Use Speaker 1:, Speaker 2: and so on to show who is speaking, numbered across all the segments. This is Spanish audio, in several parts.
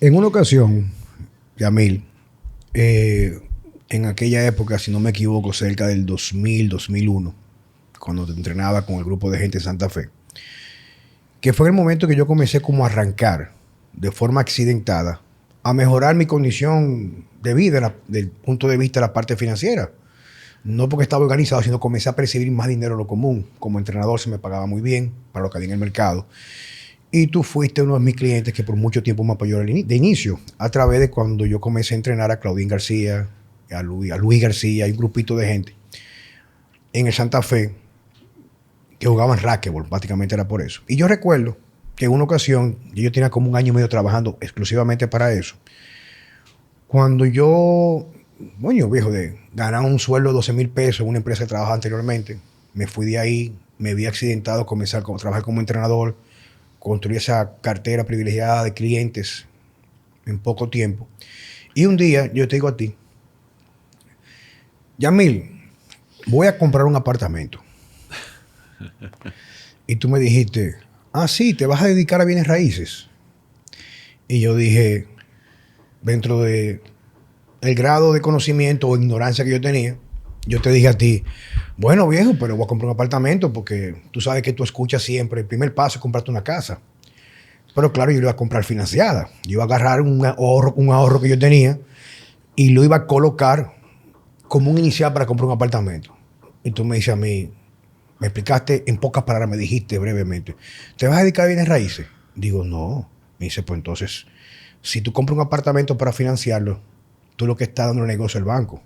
Speaker 1: En una ocasión, Yamil, en aquella época, si no me equivoco, cerca del 2000, 2001, cuando te entrenaba con el grupo de gente en Santa Fe, que fue el momento que yo comencé como a arrancar de forma accidentada a mejorar mi condición de vida desde el punto de vista de la parte financiera. No porque estaba organizado, sino comencé a percibir más dinero de lo común. Como entrenador se me pagaba muy bien para lo que había en el mercado. Y tú fuiste uno de mis clientes que por mucho tiempo me apoyó de inicio, a través de cuando yo comencé a entrenar a Claudín García, a Luis García y un grupito de gente en el Santa Fe que jugaban racquetball, básicamente era por eso. Y yo recuerdo que en una ocasión, yo tenía como un año y medio trabajando exclusivamente para eso, cuando yo, bueno, viejo, de ganar un sueldo de 12,000 pesos en una empresa que trabajaba anteriormente, me fui de ahí, me vi accidentado, comencé a trabajar como entrenador, construí esa cartera privilegiada de clientes en poco tiempo. Y un día yo te digo a ti, Yamil, voy a comprar un apartamento. Y tú me dijiste, ah, sí, te vas a dedicar a bienes raíces. Y yo dije, dentro de el grado de conocimiento o ignorancia que yo tenía, yo te dije a ti, bueno, viejo, pero voy a comprar un apartamento porque tú sabes que tú escuchas siempre, el primer paso es comprarte una casa. Pero claro, yo lo iba a comprar financiada. Yo iba a agarrar un ahorro que yo tenía y lo iba a colocar como un inicial para comprar un apartamento. Y tú me dices a mí, me explicaste en pocas palabras, me dijiste brevemente, ¿te vas a dedicar a bienes raíces? Digo, no. Me dice, pues entonces, si tú compras un apartamento para financiarlo, tú lo que estás dando el negocio al banco.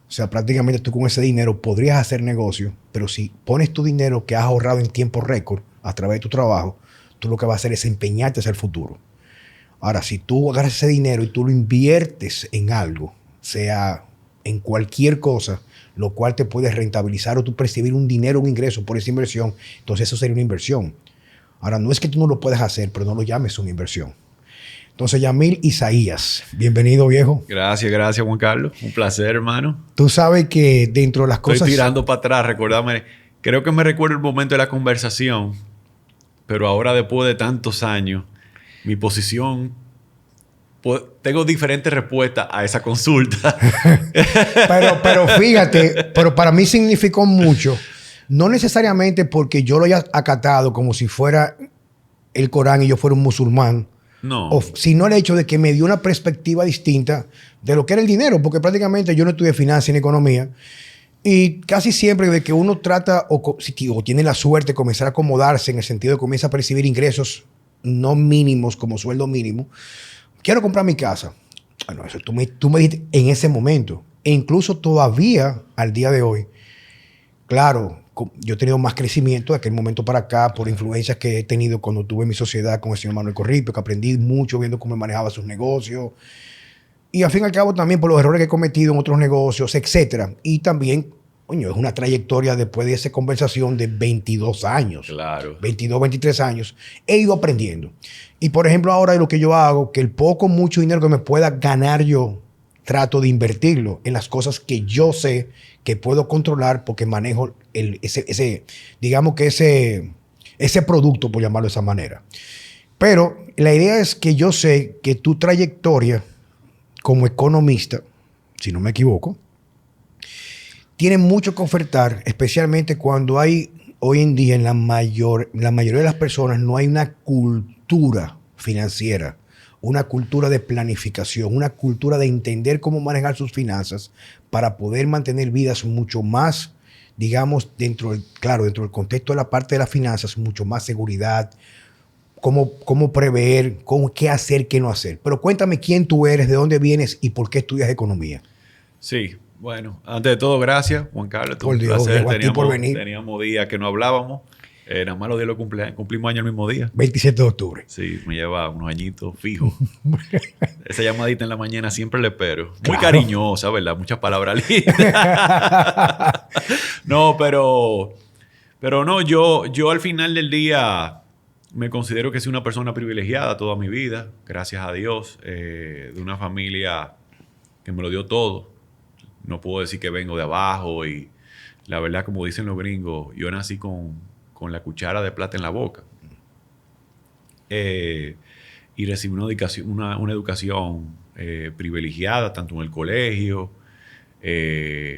Speaker 1: O sea, prácticamente tú con ese dinero podrías hacer negocio, pero si pones tu dinero que has ahorrado en tiempo récord a través de tu trabajo, tú lo que vas a hacer es empeñarte hacia el futuro. Ahora, si tú agarras ese dinero y tú lo inviertes en algo, sea en cualquier cosa, lo cual te puede rentabilizar o tú percibir un dinero, un ingreso por esa inversión, entonces eso sería una inversión. Ahora, no es que tú no lo puedas hacer, pero no lo llames una inversión. Entonces, Yamil Isaías, bienvenido, viejo.
Speaker 2: Gracias, Juan Carlos. Un placer, hermano.
Speaker 1: Tú sabes que dentro de las
Speaker 2: Estoy
Speaker 1: cosas...
Speaker 2: tirando para atrás, recordarme. Creo que me recuerdo el momento de la conversación, pero ahora después de tantos años, mi posición, tengo diferentes respuestas a esa consulta.
Speaker 1: pero fíjate, pero para mí significó mucho. No necesariamente porque yo lo haya acatado como si fuera el Corán y yo fuera un musulmán,
Speaker 2: No,
Speaker 1: sino el hecho de que me dio una perspectiva distinta de lo que era el dinero, porque prácticamente yo no estudié finanzas ni economía. Y casi siempre de que uno trata o tiene la suerte de comenzar a acomodarse en el sentido de que comienza a percibir ingresos no mínimos como sueldo mínimo, quiero comprar mi casa. Bueno, eso tú me dijiste en ese momento. E incluso todavía al día de hoy, claro, yo he tenido más crecimiento de aquel momento para acá por influencias que he tenido cuando tuve mi sociedad con el señor Manuel Corripio, que aprendí mucho viendo cómo manejaba sus negocios. Y al fin y al cabo también por los errores que he cometido en otros negocios, etcétera. Y también, coño, es una trayectoria después de esa conversación de 22 años,
Speaker 2: claro.
Speaker 1: 22, 23 años. He ido aprendiendo. Y por ejemplo, ahora lo que yo hago, que el poco, mucho dinero que me pueda ganar yo, trato de invertirlo en las cosas que yo sé que puedo controlar porque manejo digamos que ese producto, por llamarlo de esa manera. Pero la idea es que yo sé que tu trayectoria como economista, si no me equivoco, tiene mucho que ofertar, especialmente cuando hay hoy en día en la mayoría de las personas no hay una cultura financiera, una cultura de planificación, una cultura de entender cómo manejar sus finanzas para poder mantener vidas mucho más, digamos, dentro del contexto de la parte de las finanzas, mucho más seguridad, cómo prever, qué hacer, qué no hacer. Pero cuéntame quién tú eres, de dónde vienes y por qué estudias economía.
Speaker 2: Sí, bueno, antes de todo, gracias, Juan Carlos. Esto es
Speaker 1: Por
Speaker 2: un
Speaker 1: Dios,
Speaker 2: placer.
Speaker 1: viejo, a ti por venir.
Speaker 2: Teníamos días que no hablábamos. Nada más los días cumplimos año el mismo día.
Speaker 1: 27 de octubre.
Speaker 2: Sí, me lleva unos añitos fijos. Esa llamadita en la mañana siempre le espero. Muy
Speaker 1: Claro.
Speaker 2: cariñosa, ¿verdad? Muchas palabras lindas. No, pero no, yo al final del día me considero que soy una persona privilegiada toda mi vida, gracias a Dios, de una familia que me lo dio todo. No puedo decir que vengo de abajo y la verdad, como dicen los gringos, yo nací con la cuchara de plata en la boca. y recibí una educación privilegiada, tanto en el colegio,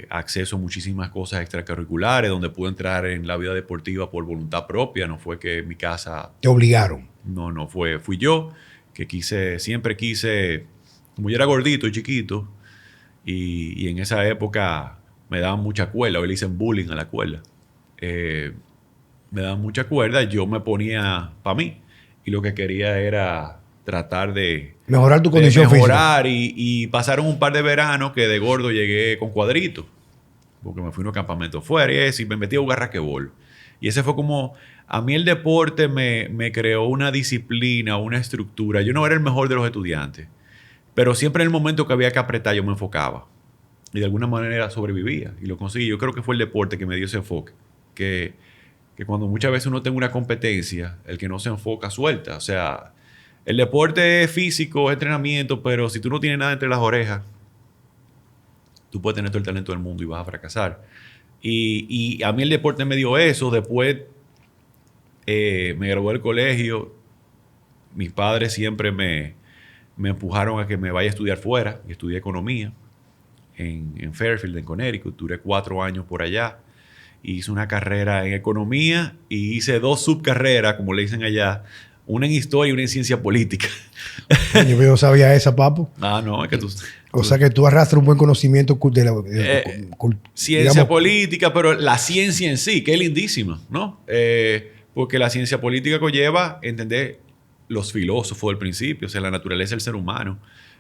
Speaker 2: acceso a muchísimas cosas extracurriculares, donde pude entrar en la vida deportiva por voluntad propia. No fue que mi casa...
Speaker 1: Te obligaron.
Speaker 2: No fue. Fui yo que siempre quise, como yo era gordito y chiquito, y en esa época me daban mucha cuerda, hoy le dicen bullying a la cuerda. Me daban mucha cuerda, yo me ponía para mí, y lo que quería era tratar de
Speaker 1: mejorar tu condición
Speaker 2: física. Y
Speaker 1: y
Speaker 2: pasaron un par de veranos que de gordo llegué con cuadritos, porque me fui a unos campamentos fuera y me metí a jugar raquebol. Y ese fue como... A mí el deporte me creó una disciplina, una estructura. Yo no era el mejor de los estudiantes, pero siempre en el momento que había que apretar yo me enfocaba. Y de alguna manera sobrevivía. Y lo conseguí. Yo creo que fue el deporte que me dio ese enfoque. Que cuando muchas veces uno tiene una competencia, el que no se enfoca suelta. O sea, el deporte es físico, es entrenamiento, pero si tú no tienes nada entre las orejas, tú puedes tener todo el talento del mundo y vas a fracasar. Y a mí el deporte me dio eso. Después me gradué del colegio. Mis padres siempre me empujaron a que me vaya a estudiar fuera. Y estudié economía en Fairfield, en Connecticut. Duré 4 años por allá. Hice una carrera en economía y hice 2 subcarreras, como le dicen allá. Una en historia y una en ciencia política.
Speaker 1: Yo no sabía esa, papo.
Speaker 2: No, es que tú...
Speaker 1: O sea que tú arrastras un buen conocimiento de la
Speaker 2: ciencia
Speaker 1: digamos,
Speaker 2: política, pero la ciencia en sí, que es lindísima, ¿no? Porque la ciencia política conlleva entender los filósofos del principio, o sea, la naturaleza del ser humano.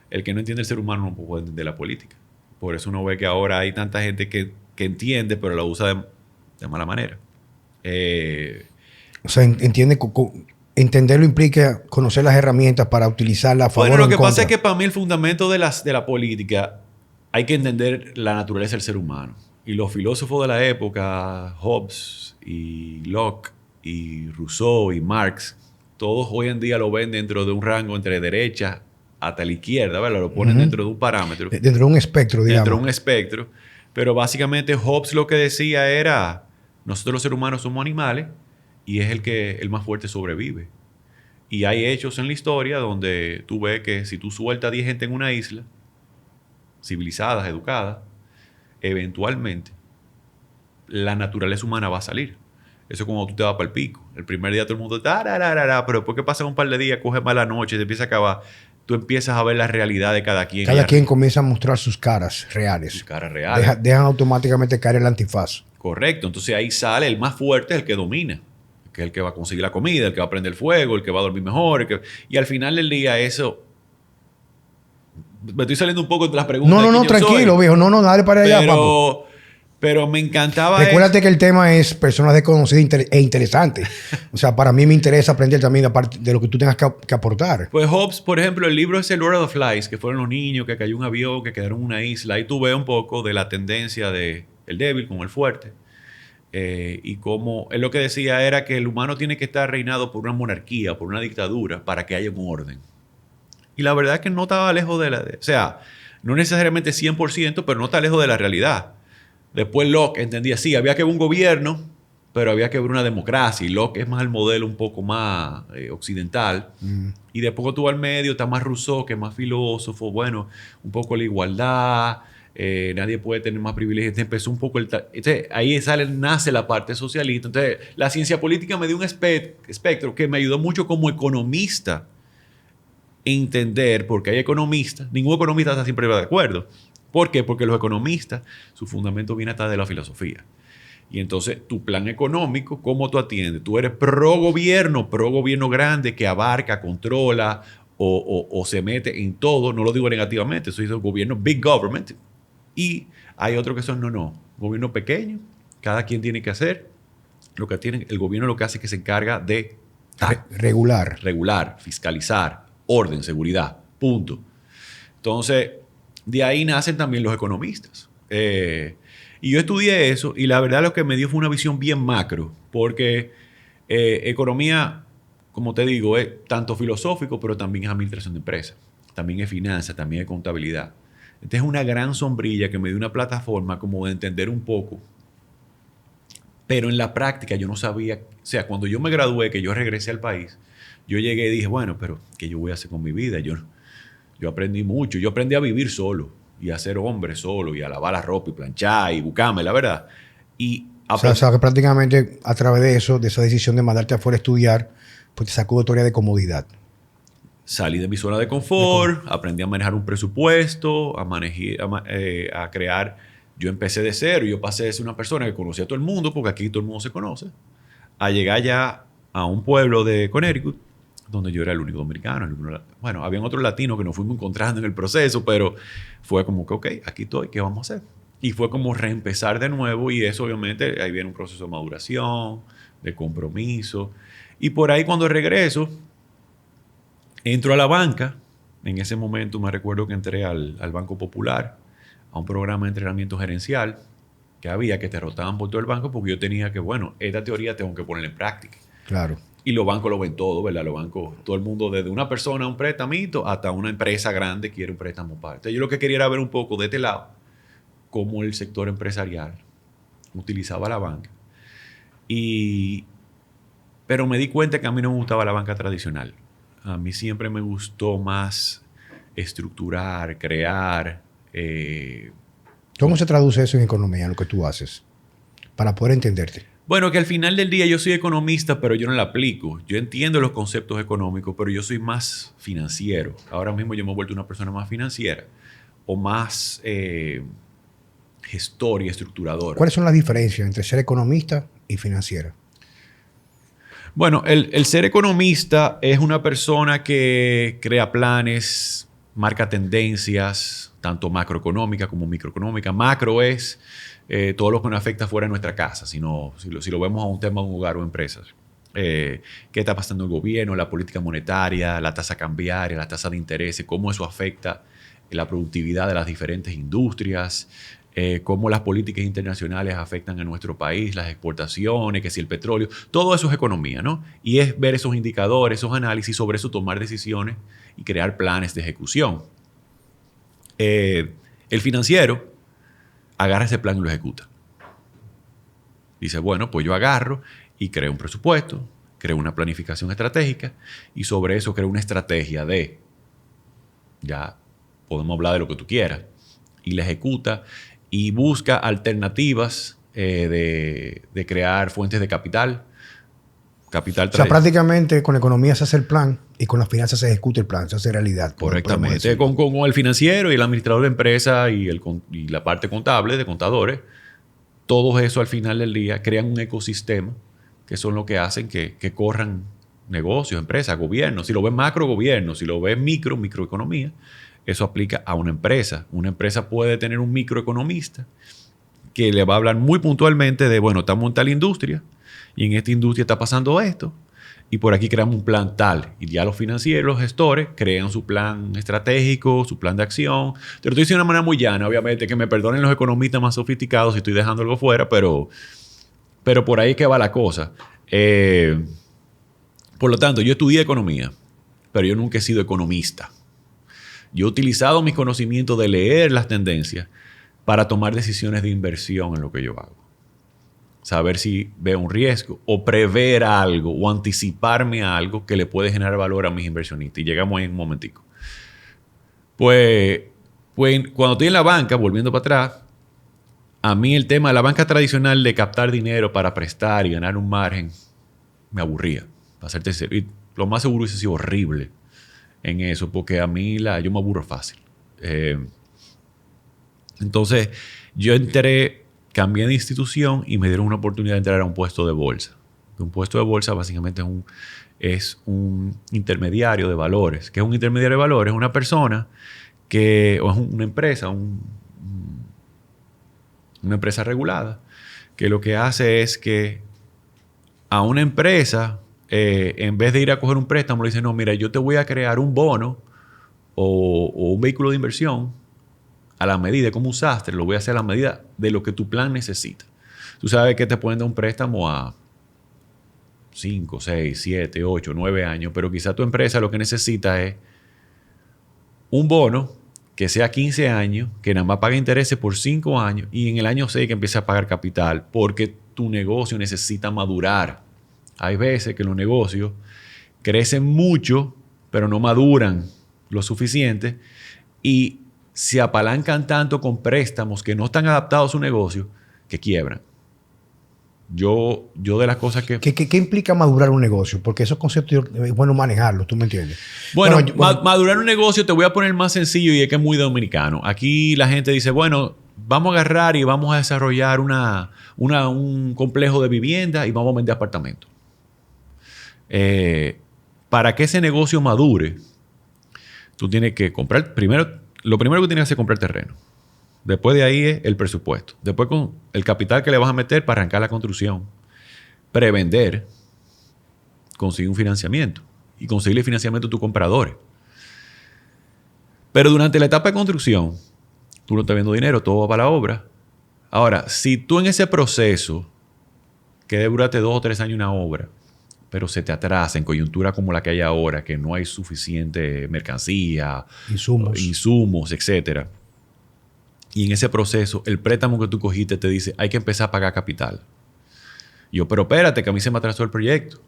Speaker 2: El que no entiende el ser humano no puede entender la política. Por eso uno ve que ahora hay tanta gente que entiende, pero la usa de mala manera.
Speaker 1: O sea, entenderlo implica conocer las herramientas para utilizarlas a favor o en
Speaker 2: Bueno, lo que
Speaker 1: contra.
Speaker 2: pasa es que para mí el fundamento de la política hay que entender la naturaleza del ser humano. Y los filósofos de la época, Hobbes y Locke y Rousseau y Marx, todos hoy en día lo ven dentro de un rango entre derecha hasta la izquierda, ¿verdad? Lo ponen dentro de un parámetro.
Speaker 1: Dentro de un espectro, digamos.
Speaker 2: Dentro de un espectro. Pero básicamente Hobbes lo que decía era, nosotros los seres humanos somos animales y es el más fuerte sobrevive. Y hay hechos en la historia donde tú ves que si tú sueltas a 10 gente en una isla, civilizadas, educadas, eventualmente la naturaleza humana va a salir. Eso es como tú te vas para el pico. El primer día todo el mundo pero después que pasan un par de días, coge mala noche, te empieza a acabar, tú empiezas a ver la realidad de cada quien.
Speaker 1: Cada quien comienza a mostrar sus caras reales.
Speaker 2: Sus caras reales.
Speaker 1: Dejan automáticamente caer el antifaz.
Speaker 2: Correcto. Entonces ahí sale el más fuerte, el que domina. Que es el que va a conseguir la comida, el que va a prender el fuego, el que va a dormir mejor. Y al final del día eso... Me estoy saliendo un poco de las preguntas.
Speaker 1: No, tranquilo, viejo. No, dale para allá, papo.
Speaker 2: Pero me encantaba.
Speaker 1: Recuérdate que el tema es personas desconocidas e interesantes. O sea, para mí me interesa aprender también aparte de lo que tú tengas que aportar.
Speaker 2: Pues Hobbes, por ejemplo, el libro es el Lord of the Flies, que fueron los niños que cayó un avión, que quedaron en una isla. Ahí tú ves un poco de la tendencia de el débil con el fuerte. Y como él lo que decía era que el humano tiene que estar reinado por una monarquía, por una dictadura, para que haya un orden. Y la verdad es que no estaba lejos o sea, no necesariamente 100%, pero no está lejos de la realidad. Después Locke entendía, sí, había que haber un gobierno, pero había que haber una democracia. Y Locke es más el modelo un poco más occidental. Y después tú al medio está más Rousseau, que es más filósofo. Bueno, un poco la igualdad. Nadie puede tener más privilegios. Entonces empezó un poco entonces, ahí nace la parte socialista. Entonces la ciencia política me dio un espectro que me ayudó mucho como economista entender, porque hay economistas, ningún economista está siempre de acuerdo. ¿Por qué? Porque los economistas, su fundamento viene hasta de la filosofía. Y entonces tu plan económico, ¿cómo tú atiendes? Tú eres pro gobierno grande que abarca, controla o se mete en todo. No lo digo negativamente, eso es el gobierno big government. Y hay otros que son gobierno pequeño, cada quien tiene que hacer lo que tiene. El gobierno lo que hace es que se encarga de regular, fiscalizar, orden, seguridad, punto. Entonces, de ahí nacen también los economistas. Y yo estudié eso y la verdad lo que me dio fue una visión bien macro, porque economía, como te digo, es tanto filosófico, pero también es administración de empresas, también es finanzas, también es contabilidad. Entonces es una gran sombrilla que me dio una plataforma como de entender un poco. Pero en la práctica yo no sabía, o sea, cuando yo me gradué, que yo regresé al país, yo llegué y dije, bueno, pero ¿qué yo voy a hacer con mi vida? Yo aprendí mucho. Yo aprendí a vivir solo y a ser hombre solo y a lavar la ropa y planchar y buscarme, la verdad. Y
Speaker 1: O sea, que prácticamente a través de eso, de esa decisión de mandarte afuera a estudiar, pues te sacó de tu área de comodidad.
Speaker 2: Salí de mi zona de confort, aprendí a manejar un presupuesto, a crear. Yo empecé de cero, yo pasé de ser una persona que conocía a todo el mundo, porque aquí todo el mundo se conoce, a llegar ya a un pueblo de Connecticut, donde yo era el único dominicano. Bueno, habían otros latinos que nos fuimos encontrando en el proceso, pero fue como que, ok, aquí estoy, ¿qué vamos a hacer? Y fue como reempezar de nuevo, y eso obviamente, ahí viene un proceso de maduración, de compromiso. Y por ahí cuando regreso, entro a la banca. En ese momento me recuerdo que entré al Banco Popular, a un programa de entrenamiento gerencial que había, que te rotaban por todo el banco, porque yo tenía que, bueno, esta teoría tengo que ponerla en práctica.
Speaker 1: Claro.
Speaker 2: Y los bancos lo ven todo, ¿verdad? Los bancos, todo el mundo, desde una persona, un préstamo, hasta una empresa grande quiere un préstamo para. Entonces, yo lo que quería era ver un poco de este lado cómo el sector empresarial utilizaba la banca. Pero me di cuenta que a mí no me gustaba la banca tradicional. A mí siempre me gustó más estructurar, crear.
Speaker 1: ¿Cómo se traduce eso en economía, lo que tú haces? Para poder entenderte.
Speaker 2: Bueno, que al final del día yo soy economista, pero yo no la aplico. Yo entiendo los conceptos económicos, pero yo soy más financiero. Ahora mismo yo me he vuelto una persona más financiera o más gestor y estructurador.
Speaker 1: ¿Cuáles son las diferencias entre ser economista y financiera?
Speaker 2: Bueno, el ser economista es una persona que crea planes, marca tendencias, tanto macroeconómica como microeconómica. Macro es todo lo que nos afecta fuera de nuestra casa, si lo vemos a un tema de un hogar o empresas. ¿Qué está pasando en el gobierno? La política monetaria, la tasa cambiaria, la tasa de interés, cómo eso afecta la productividad de las diferentes industrias, cómo las políticas internacionales afectan a nuestro país, las exportaciones, que si el petróleo, todo eso es economía, ¿no? Y es ver esos indicadores, esos análisis, sobre eso tomar decisiones y crear planes de ejecución. El financiero agarra ese plan y lo ejecuta. Dice, bueno, pues yo agarro y creo un presupuesto, creo una planificación estratégica y sobre eso creo una estrategia de, ya podemos hablar de lo que tú quieras, y la ejecuta y busca alternativas de crear fuentes de capital. O
Speaker 1: sea, prácticamente con la economía se hace el plan y con las finanzas se ejecuta el plan, se hace realidad.
Speaker 2: Correctamente. Con el financiero y el administrador de empresa y la parte contable de contadores, todo eso al final del día crean un ecosistema que son lo que hacen que corran negocios, empresas, gobiernos. Si lo ves macro, gobierno. Si lo ves microeconomía, eso aplica a una empresa. Una empresa puede tener un microeconomista que le va a hablar muy puntualmente de, bueno, estamos en tal industria y en esta industria está pasando esto y por aquí creamos un plan tal. Y ya los financieros, los gestores, crean su plan estratégico, su plan de acción. Te lo estoy diciendo de una manera muy llana, obviamente, que me perdonen los economistas más sofisticados si estoy dejando algo fuera, pero por ahí es que va la cosa. Por lo tanto, yo estudié economía, pero yo nunca he sido economista. Yo he utilizado mis conocimientos de leer las tendencias para tomar decisiones de inversión en lo que yo hago. Saber si veo un riesgo o prever algo o anticiparme a algo que le puede generar valor a mis inversionistas. Y llegamos ahí en un momentico. Pues cuando estoy en la banca, volviendo para atrás, a mí el tema de la banca tradicional de captar dinero para prestar y ganar un margen me aburría. Para serte sincero. Y lo más seguro es que ha sido horrible en eso, porque a mí yo me aburro fácil. Entonces, yo cambié de institución y me dieron una oportunidad de entrar a un puesto de bolsa. Un puesto de bolsa básicamente es un intermediario de valores. ¿Qué es un intermediario de valores? Es una persona o es una empresa, una empresa regulada, que lo que hace es que a una empresa, en vez de ir a coger un préstamo, le dice, no, mira, yo te voy a crear un bono o un vehículo de inversión a la medida, como un sastre, lo voy a hacer a la medida de lo que tu plan necesita. Tú sabes que te pueden dar un préstamo a 5, 6, 7, 8, 9 años, pero quizá tu empresa lo que necesita es un bono que sea 15 años, que nada más pague intereses por 5 años y en el año 6 que empiece a pagar capital, porque tu negocio necesita madurar. Hay veces que los negocios crecen mucho, pero no maduran lo suficiente y se apalancan tanto con préstamos que no están adaptados a su negocio que quiebran. Yo de las cosas que...
Speaker 1: ¿Qué implica madurar un negocio? Porque esos conceptos es bueno manejarlos, ¿tú me entiendes?
Speaker 2: Bueno, madurar un negocio te voy a poner más sencillo y es que es muy dominicano. Aquí la gente dice, bueno, vamos a agarrar y vamos a desarrollar un complejo de vivienda y vamos a vender apartamentos. Para que ese negocio madure, tú tienes que comprar, lo primero que tienes que hacer es comprar terreno. Después de ahí es el presupuesto. Después con el capital que le vas a meter para arrancar la construcción. Prevender, conseguir un financiamiento y conseguirle financiamiento a tus compradores. Pero durante la etapa de construcción, tú no estás viendo dinero, todo va para la obra. Ahora, si tú en ese proceso, que debe durarte 2 o 3 años una obra, pero se te atrasa en coyuntura como la que hay ahora, que no hay suficiente mercancía, insumos, etcétera. Y en ese proceso, el préstamo que tú cogiste te dice, hay que empezar a pagar capital. Y yo, pero espérate, que a mí se me atrasó el proyecto.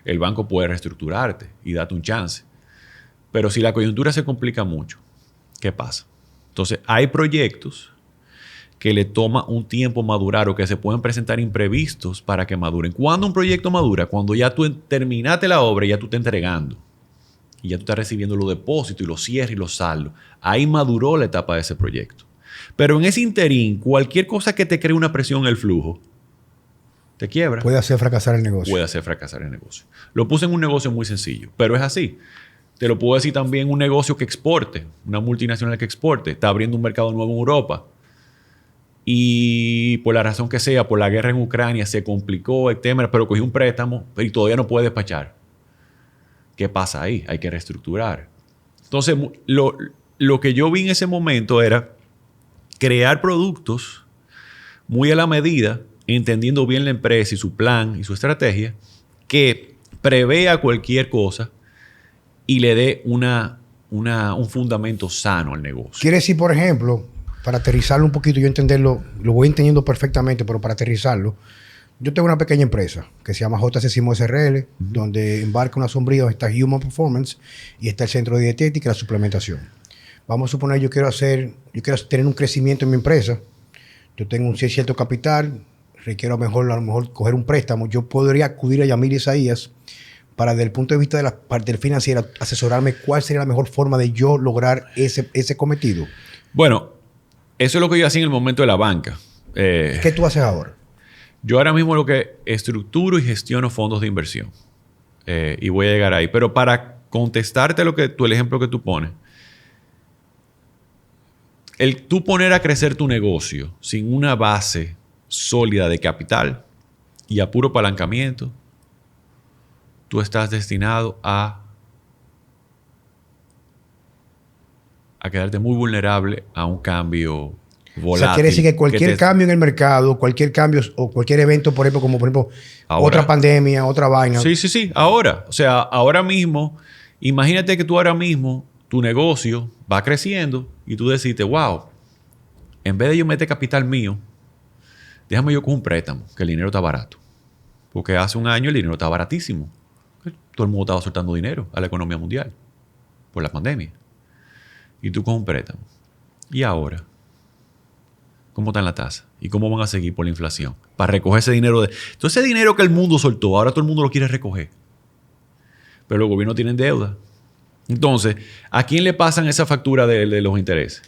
Speaker 2: El banco puede reestructurarte y darte un chance. Pero si la coyuntura se complica mucho, ¿qué pasa? Entonces, hay proyectos que le toma un tiempo madurar o que se pueden presentar imprevistos para que maduren. ¿Cuándo un proyecto madura? Cuando ya tú terminaste la obra y ya tú estás entregando. Y ya tú estás recibiendo los depósitos y los cierres y los saldos. Ahí maduró la etapa de ese proyecto. Pero en ese interín, cualquier cosa que te cree una presión en el flujo, te quiebra.
Speaker 1: Puede hacer fracasar el negocio.
Speaker 2: Puede hacer fracasar el negocio. Lo puse en un negocio muy sencillo, pero es así. Te lo puedo decir también un negocio que exporte, una multinacional que exporte. Está abriendo un mercado nuevo en Europa. Y por la razón que sea, por la guerra en Ucrania, se complicó el tema, pero cogió un préstamo y todavía no puede despachar. ¿Qué pasa ahí? Hay que reestructurar. Entonces, lo que yo vi en ese momento era crear productos muy a la medida, entendiendo bien la empresa y su plan y su estrategia, que prevea cualquier cosa y le dé un fundamento sano al negocio.
Speaker 1: Quiere decir, por ejemplo, para aterrizarlo un poquito, yo entenderlo, lo voy entendiendo perfectamente, pero para aterrizarlo, yo tengo una pequeña empresa que se llama JC Simo SRL, donde embarca una sombría donde está Human Performance y está el centro de dietética y la suplementación. Vamos a suponer yo quiero tener un crecimiento en mi empresa. Yo tengo un cierto capital, requiero a lo mejor coger un préstamo. Yo podría acudir a Yamil Isaías para, desde el punto de vista de la parte financiera, asesorarme cuál sería la mejor forma de yo lograr ese cometido.
Speaker 2: Bueno, eso es lo que yo hacía en el momento de la banca.
Speaker 1: ¿Qué tú haces ahora?
Speaker 2: Yo ahora mismo lo que estructuro y gestiono fondos de inversión. Y voy a llegar ahí. Pero para contestarte el ejemplo que tú pones, el tú poner a crecer tu negocio sin una base sólida de capital y a puro apalancamiento, tú estás destinado a quedarte muy vulnerable a un cambio volátil. O sea,
Speaker 1: quiere decir que cualquier cambio en el mercado, cualquier cambio o cualquier evento, por ejemplo, ahora, otra pandemia, otra vaina.
Speaker 2: Sí. Ahora. O sea, ahora mismo, imagínate que tú ahora mismo, tu negocio va creciendo y tú decides, wow, en vez de yo meter capital mío, déjame yo con un préstamo, que el dinero está barato. Porque hace un año el dinero estaba baratísimo. Todo el mundo estaba soltando dinero a la economía mundial por la pandemia. Y tú con un préstamo. ¿Y ahora? ¿Cómo está en la tasa? ¿Y cómo van a seguir por la inflación? Para recoger ese dinero. Entonces, ese dinero que el mundo soltó, ahora todo el mundo lo quiere recoger. Pero los gobiernos tienen deuda. Entonces, ¿a quién le pasan esa factura de los intereses?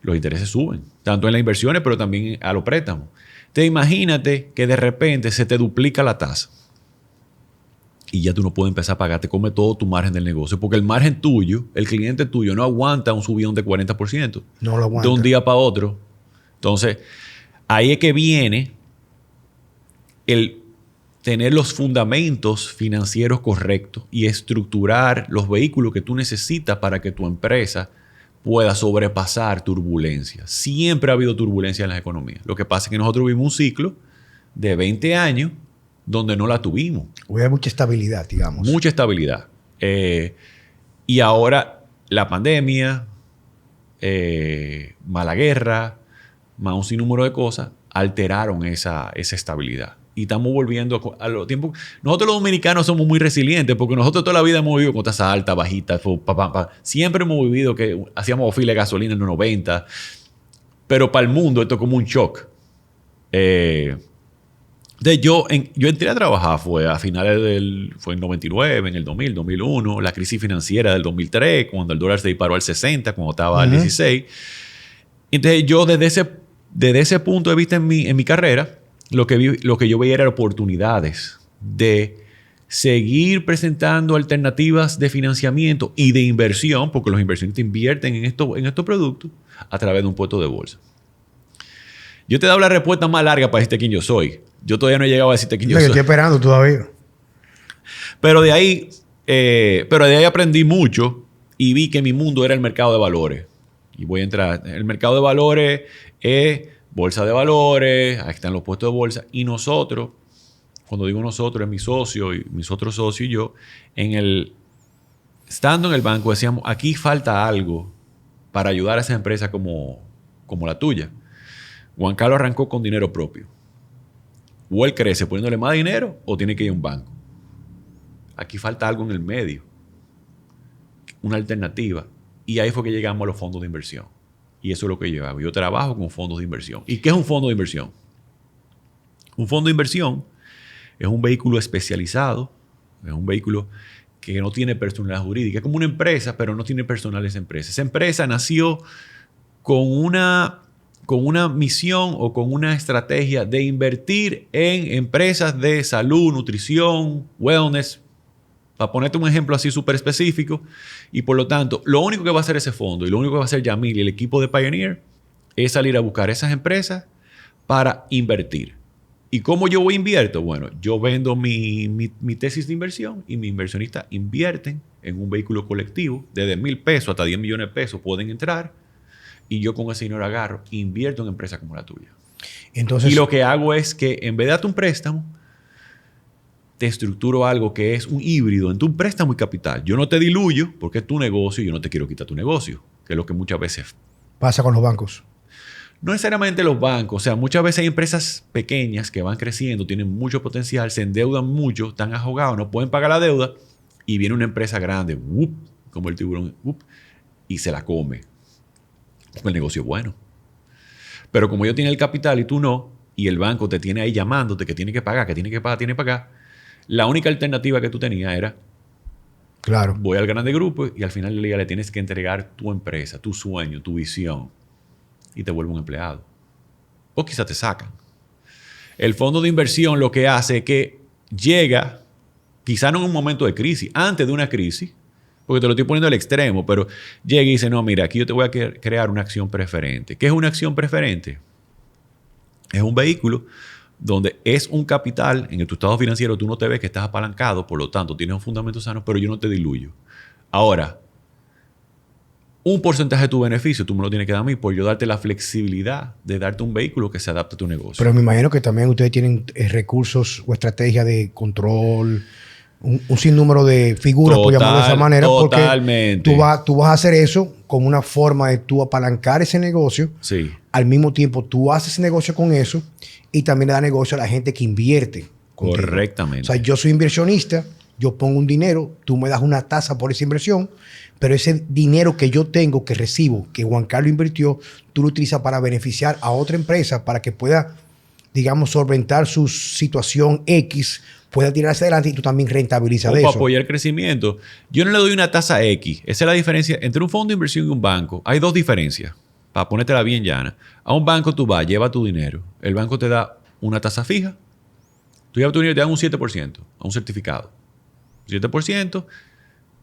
Speaker 2: Los intereses suben, tanto en las inversiones, pero también a los préstamos. Entonces, imagínate que de repente se te duplica la tasa. Y ya tú no puedes empezar a pagar, te come todo tu margen del negocio. Porque el margen tuyo, el cliente tuyo, no aguanta un subidón de 40%.
Speaker 1: No lo aguanta.
Speaker 2: De un día para otro. Entonces, ahí es que viene el tener los fundamentos financieros correctos y estructurar los vehículos que tú necesitas para que tu empresa pueda sobrepasar turbulencias. Siempre ha habido turbulencia en las economías. Lo que pasa es que nosotros vivimos un ciclo de 20 años donde no la tuvimos.
Speaker 1: Hoy hay mucha estabilidad, digamos.
Speaker 2: Mucha estabilidad. Y ahora la pandemia, más la guerra, más un sinnúmero de cosas, alteraron esa estabilidad. y estamos volviendo a los tiempos. Nosotros los dominicanos somos muy resilientes porque nosotros toda la vida hemos vivido con tasas altas, bajitas. Siempre hemos vivido que hacíamos fila de gasolina en los 90. Pero para el mundo esto es como un shock. Yo entré a trabajar fue a finales fue en 99, en el 2000, 2001, la crisis financiera del 2003, cuando el dólar se disparó al 60, cuando estaba al 16. Entonces yo desde ese punto de vista en mi carrera, lo que yo veía eran oportunidades de seguir presentando alternativas de financiamiento y de inversión, porque los inversionistas invierten en estos productos a través de un puesto de bolsa. Yo te he dado la respuesta más larga para decirte quién yo soy. Yo todavía no he llegado a decirte quién yo soy.
Speaker 1: Estoy esperando todavía.
Speaker 2: Pero de ahí aprendí mucho y vi que mi mundo era el mercado de valores. Y voy a entrar. El mercado de valores es bolsa de valores, ahí están los puestos de bolsa. Y nosotros, cuando digo nosotros, es mi socio y mis otros socios y yo, estando en el banco decíamos, aquí falta algo para ayudar a esa empresa como la tuya. Juan Carlos arrancó con dinero propio. O él crece poniéndole más dinero o tiene que ir a un banco. Aquí falta algo en el medio. Una alternativa. Y ahí fue que llegamos a los fondos de inversión. Y eso es lo que yo hago. Yo trabajo con fondos de inversión. ¿Y qué es un fondo de inversión? Un fondo de inversión es un vehículo especializado. Es un vehículo que no tiene personalidad jurídica. Es como una empresa, pero no tiene personal esa empresa. Esa empresa nació con una misión o con una estrategia de invertir en empresas de salud, nutrición, wellness, para ponerte un ejemplo así súper específico. Y por lo tanto, lo único que va a hacer ese fondo y lo único que va a hacer Yamil y el equipo de Pioneer es salir a buscar esas empresas para invertir. ¿Y cómo yo invierto? Bueno, yo vendo mi tesis de inversión y mis inversionistas invierten en un vehículo colectivo. Desde $1,000 hasta 10 millones de pesos pueden entrar. Y yo con ese dinero agarro e invierto en empresas como la tuya.
Speaker 1: Entonces,
Speaker 2: y lo que hago es que en vez de darte un préstamo, te estructuro algo que es un híbrido entre un préstamo y capital. Yo no te diluyo porque es tu negocio y yo no te quiero quitar tu negocio, que es lo que muchas veces
Speaker 1: pasa con los bancos.
Speaker 2: No necesariamente los bancos. O sea, muchas veces hay empresas pequeñas que van creciendo, tienen mucho potencial, se endeudan mucho, están ahogados, no pueden pagar la deuda y viene una empresa grande, como el tiburón, y se la come. El negocio es bueno. Pero como yo tiene el capital y tú no, y el banco te tiene ahí llamándote que tiene que pagar, tiene que pagar, la única alternativa que tú tenías era,
Speaker 1: claro,
Speaker 2: voy al grande grupo y al final del día le tienes que entregar tu empresa, tu sueño, tu visión, y te vuelve un empleado. O quizás te sacan. El fondo de inversión lo que hace es que llega, quizás no en un momento de crisis, antes de una crisis, porque te lo estoy poniendo al extremo, pero llega y dice, no, mira, aquí yo te voy a crear una acción preferente. ¿Qué es una acción preferente? Es un vehículo donde es un capital, en tu estado financiero tú no te ves que estás apalancado, por lo tanto tienes un fundamento sano, pero yo no te diluyo. Ahora, un porcentaje de tu beneficio tú me lo tienes que dar a mí por yo darte la flexibilidad de darte un vehículo que se adapte a tu negocio.
Speaker 1: Pero me imagino que también ustedes tienen recursos o estrategia de control, un sinnúmero de figuras, por llamarlo de esa manera,
Speaker 2: totalmente.
Speaker 1: Porque tú vas a hacer eso como una forma de tú apalancar ese negocio.
Speaker 2: Sí.
Speaker 1: Al mismo tiempo, tú haces ese negocio con eso y también le da negocio a la gente que invierte contigo.
Speaker 2: Correctamente.
Speaker 1: O sea, yo soy inversionista, yo pongo un dinero, tú me das una tasa por esa inversión, pero ese dinero que yo tengo, que recibo, que Juan Carlos invirtió, tú lo utilizas para beneficiar a otra empresa para que pueda, digamos, solventar su situación X, pueda tirarse adelante y tú también rentabilizas de eso.
Speaker 2: Para apoyar el crecimiento. Yo no le doy una tasa X. Esa es la diferencia entre un fondo de inversión y un banco. Hay dos diferencias, para ponértela bien llana. A un banco tú vas, llevas tu dinero. El banco te da una tasa fija. Tú llevas tu dinero y te dan un 7% a un certificado. 7%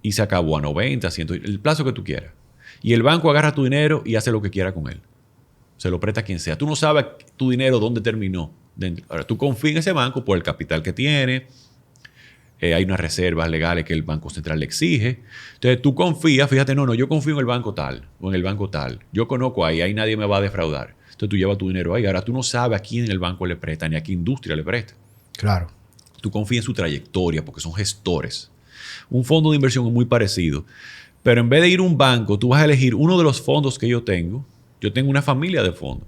Speaker 2: y se acabó a 90, 100, el plazo que tú quieras. Y el banco agarra tu dinero y hace lo que quiera con él. Se lo presta a quien sea. Tú no sabes tu dinero dónde terminó. Ahora, tú confías en ese banco por el capital que tiene. Hay unas reservas legales que el Banco Central le exige. Entonces, tú confías, fíjate, no, yo confío en el banco tal o en el banco tal. Yo conozco ahí nadie me va a defraudar. Entonces, tú llevas tu dinero ahí. Ahora, tú no sabes a quién el banco le presta ni a qué industria le presta.
Speaker 1: Claro.
Speaker 2: Tú confías en su trayectoria porque son gestores. Un fondo de inversión es muy parecido. Pero en vez de ir a un banco, tú vas a elegir uno de los fondos que yo tengo. Yo tengo una familia de fondos.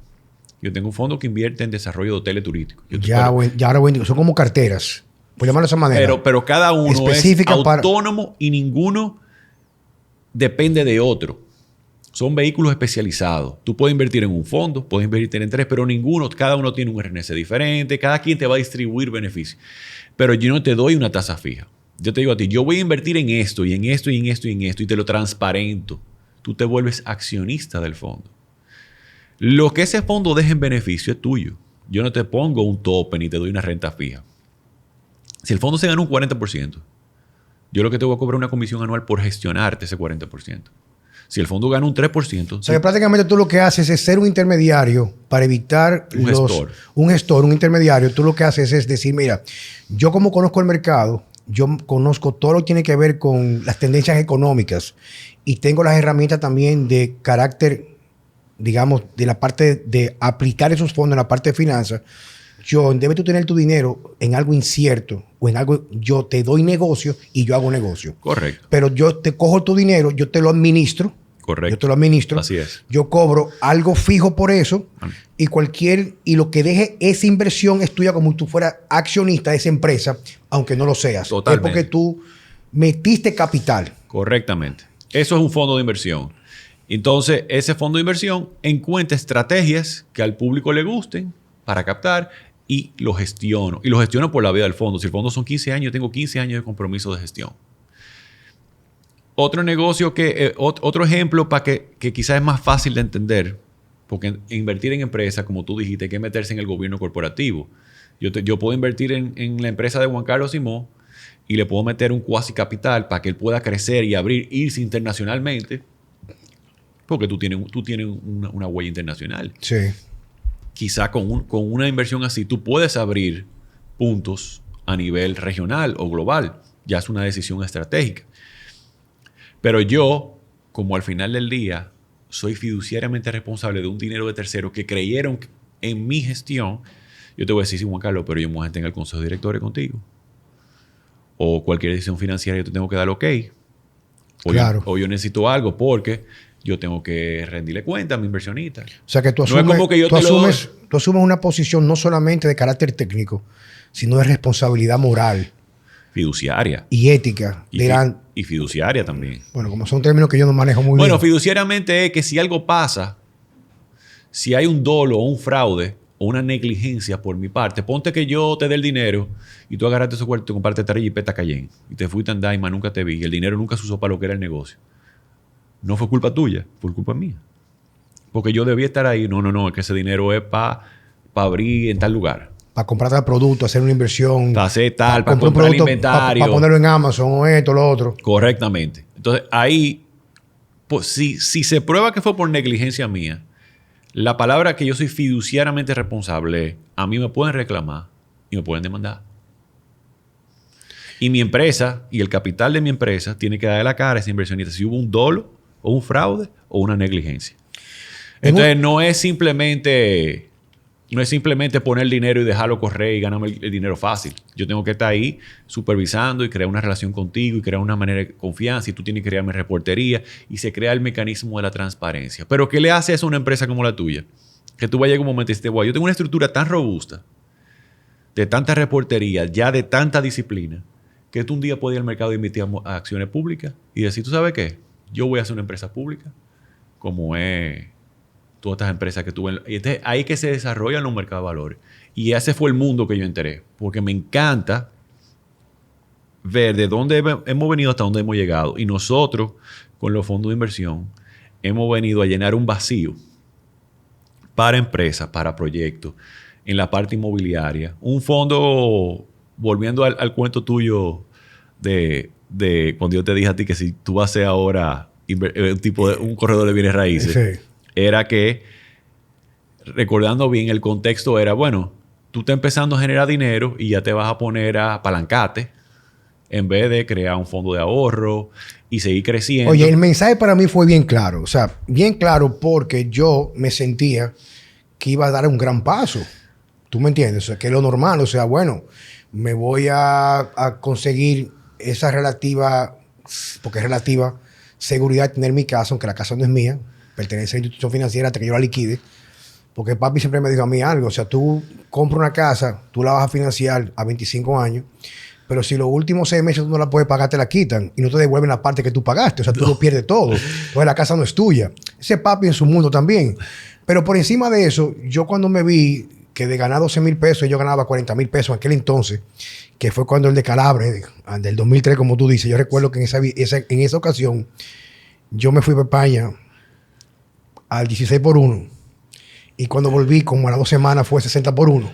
Speaker 2: Yo tengo un fondo que invierte en desarrollo de hoteles turísticos.
Speaker 1: Ya ahora voy a indicar. Son como carteras. Por llamarlo de esa manera.
Speaker 2: Pero cada uno
Speaker 1: específica
Speaker 2: es autónomo y ninguno depende de otro. Son vehículos especializados. Tú puedes invertir en un fondo, puedes invertir en 3, pero cada uno tiene un RNC diferente, cada quien te va a distribuir beneficios. Pero yo no te doy una tasa fija. Yo te digo a ti, yo voy a invertir en esto y en esto y en esto y en esto y te lo transparento. Tú te vuelves accionista del fondo. Lo que ese fondo deje en beneficio es tuyo. Yo no te pongo un tope ni te doy una renta fija. Si el fondo se gana un 40%, yo lo que te voy a cobrar una comisión anual por gestionarte ese 40%. Si el fondo gana un 3%...
Speaker 1: O sea, que prácticamente tú lo que haces es ser un intermediario para evitar... Un gestor, un intermediario. Tú lo que haces es decir, mira, yo como conozco el mercado, yo conozco todo lo que tiene que ver con las tendencias económicas y tengo las herramientas también de carácter, digamos, de la parte de aplicar esos fondos en la parte de finanzas. Yo, en vez de tú tener tu dinero en algo incierto o en algo, yo te doy negocio y yo hago negocio.
Speaker 2: Correcto.
Speaker 1: Pero yo te cojo tu dinero, yo te lo administro.
Speaker 2: Correcto.
Speaker 1: Yo te lo administro.
Speaker 2: Así es.
Speaker 1: Yo cobro algo fijo por eso y lo que deje esa inversión es tuya como si tú fueras accionista de esa empresa, aunque no lo seas.
Speaker 2: Totalmente.
Speaker 1: Es porque tú metiste capital.
Speaker 2: Correctamente. Eso es un fondo de inversión. Entonces, ese fondo de inversión encuentra estrategias que al público le gusten para captar y lo gestiono. Y lo gestiono por la vida del fondo. Si el fondo son 15 años, yo tengo 15 años de compromiso de gestión. Otro negocio otro ejemplo para que quizás es más fácil de entender, porque invertir en empresas, como tú dijiste, hay que meterse en el gobierno corporativo. Yo puedo invertir en la empresa de Juan Carlos Simón y le puedo meter un cuasi capital para que él pueda crecer y irse internacionalmente, porque tú tienes una huella internacional.
Speaker 1: Sí.
Speaker 2: Quizá con una inversión así tú puedes abrir puntos a nivel regional o global. Ya es una decisión estratégica. Pero yo, como al final del día, soy fiduciariamente responsable de un dinero de terceros que creyeron en mi gestión, yo te voy a decir, sí, Juan Carlos, pero yo me voy a sentar en el consejo de directores contigo. O cualquier decisión financiera yo te tengo que dar ok.
Speaker 1: Claro.
Speaker 2: O yo necesito algo porque yo tengo que rendirle cuenta a mi inversionista.
Speaker 1: O sea que tú asumes,
Speaker 2: no es como que
Speaker 1: tú asumes una posición no solamente de carácter técnico, sino de responsabilidad moral.
Speaker 2: Fiduciaria.
Speaker 1: Y ética.
Speaker 2: Y fiduciaria también.
Speaker 1: Bueno, como son términos que yo no manejo muy bien.
Speaker 2: Bueno, fiduciariamente es que si algo pasa, si hay un dolo o un fraude o una negligencia por mi parte, ponte que yo te dé el dinero y tú agarraste ese cuarto y compraste esta Jipeta Cayenne y te fuiste a andar y más nunca te vi y el dinero nunca se usó para lo que era el negocio. No fue culpa tuya, fue culpa mía. Porque yo debía estar ahí. No, es que ese dinero es para abrir en tal lugar.
Speaker 1: Para comprar tal producto, hacer una inversión.
Speaker 2: Para hacer tal, para comprar el inventario.
Speaker 1: Para ponerlo en Amazon o esto, lo otro.
Speaker 2: Correctamente. Entonces, ahí, pues, si se prueba que fue por negligencia mía, la palabra que yo soy fiduciariamente responsable, a mí me pueden reclamar y me pueden demandar. Y mi empresa y el capital de mi empresa tiene que darle la cara a ese inversionista si hubo un dolo o un fraude o una negligencia. Entonces, no es simplemente poner el dinero y dejarlo correr y ganarme el dinero fácil. Yo tengo que estar ahí supervisando y crear una relación contigo y crear una manera de confianza y tú tienes que crearme reportería y se crea el mecanismo de la transparencia. Pero ¿qué le hace eso a una empresa como la tuya? Que tú vayas a un momento y dices, yo tengo una estructura tan robusta, de tanta reportería, ya de tanta disciplina, que tú un día puedes ir al mercado y emitir acciones públicas y decir, ¿tú sabes qué? Yo voy a hacer una empresa pública como es todas estas empresas que tuve. Y entonces ahí que se desarrollan los mercados de valores. Y ese fue el mundo que yo enteré. Porque me encanta ver de dónde hemos venido hasta dónde hemos llegado. Y nosotros, con los fondos de inversión, hemos venido a llenar un vacío para empresas, para proyectos, en la parte inmobiliaria. Un fondo, volviendo al cuento tuyo de cuando yo te dije a ti que si tú vas a ser ahora un corredor de bienes raíces, sí. Era que, recordando bien, el contexto era, bueno, tú estás empezando a generar dinero y ya te vas a poner a apalancarte en vez de crear un fondo de ahorro y seguir creciendo.
Speaker 1: Oye, el mensaje para mí fue bien claro. O sea, bien claro porque yo me sentía que iba a dar un gran paso. ¿Tú me entiendes? O sea, que es lo normal. O sea, bueno, me voy a conseguir esa relativa, porque es relativa, seguridad de tener mi casa, aunque la casa no es mía. Pertenece a la institución financiera hasta que yo la liquide. Porque papi siempre me dijo a mí algo. O sea, tú compras una casa, tú la vas a financiar a 25 años, pero si los últimos 6 meses tú no la puedes pagar, te la quitan y no te devuelven la parte que tú pagaste. O sea, tú lo pierdes todo. Entonces la casa no es tuya. Ese papi en su mundo también. Pero por encima de eso, yo cuando me vi que de ganar 12 mil pesos, yo ganaba 40 mil pesos en aquel entonces, que fue cuando el de Calabre, del 2003, como tú dices, yo recuerdo que en esa ocasión yo me fui para España al 16 por 1 y cuando volví, como a las 2 semanas, fue 60 por 1. O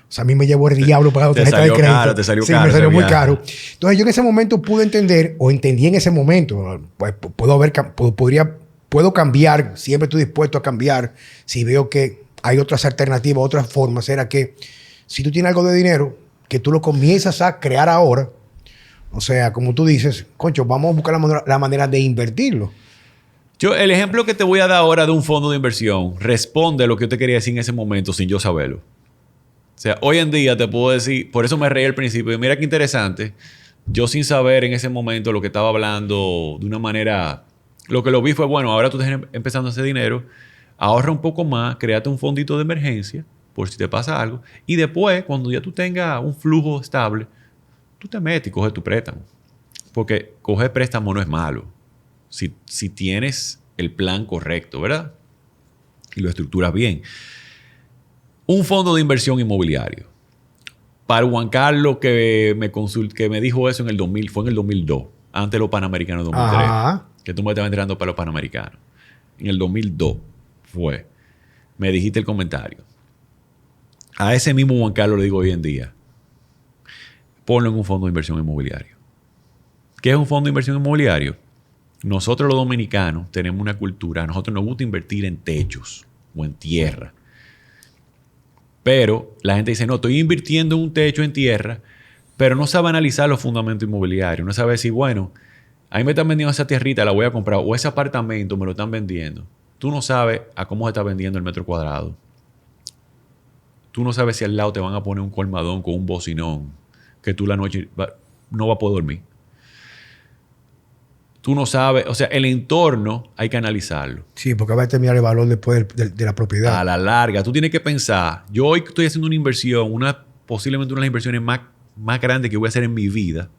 Speaker 1: sea, a mí me llevó el diablo para la tarjeta de crédito.
Speaker 2: Caro, te salió
Speaker 1: sí,
Speaker 2: caro.
Speaker 1: Me salió muy caro. Entonces yo en ese momento pude entender, o entendí en ese momento, pues puedo cambiar, siempre estoy dispuesto a cambiar si veo que hay otras alternativas, otras formas. Era que si tú tienes algo de dinero, que tú lo comienzas a crear ahora, o sea, como tú dices, concho, vamos a buscar la manera de invertirlo.
Speaker 2: El ejemplo que te voy a dar ahora de un fondo de inversión responde a lo que yo te quería decir en ese momento sin yo saberlo. O sea, hoy en día te puedo decir, por eso me reí al principio, y mira qué interesante, yo sin saber en ese momento lo que estaba hablando de una manera, lo que lo vi fue, bueno, ahora tú estás empezando a hacer dinero, ahorra un poco más, créate un fondito de emergencia, por si te pasa algo, y después, cuando ya tú tengas un flujo estable, tú te metes y coges tu préstamo. Porque coger préstamo no es malo, si tienes el plan correcto, ¿verdad? Y lo estructuras bien. Un fondo de inversión inmobiliario. Para Juan Carlos, que me dijo eso en el 2000, fue en el 2002, antes de los Panamericanos 2003.
Speaker 1: Ajá.
Speaker 2: Que tú me estabas entrando para los Panamericanos. En el 2002 fue. Me dijiste el comentario. A ese mismo Juan Carlos le digo hoy en día, ponlo en un fondo de inversión inmobiliario. ¿Qué es un fondo de inversión inmobiliario? Nosotros los dominicanos tenemos una cultura, a nosotros nos gusta invertir en techos o en tierra. Pero la gente dice, no, estoy invirtiendo en un techo en tierra, pero no sabe analizar los fundamentos inmobiliarios. No sabe decir, bueno, a mí me están vendiendo esa tierrita, la voy a comprar, o ese apartamento me lo están vendiendo. Tú no sabes a cómo se está vendiendo el metro cuadrado. Tú no sabes si al lado te van a poner un colmadón con un bocinón, que tú la noche no vas a poder dormir. Tú no sabes, o sea, el entorno hay que analizarlo.
Speaker 1: Sí, porque va a determinar el valor después de la propiedad.
Speaker 2: A la larga, tú tienes que pensar, yo hoy estoy haciendo una inversión, posiblemente una de las inversiones más grandes que voy a hacer en mi vida.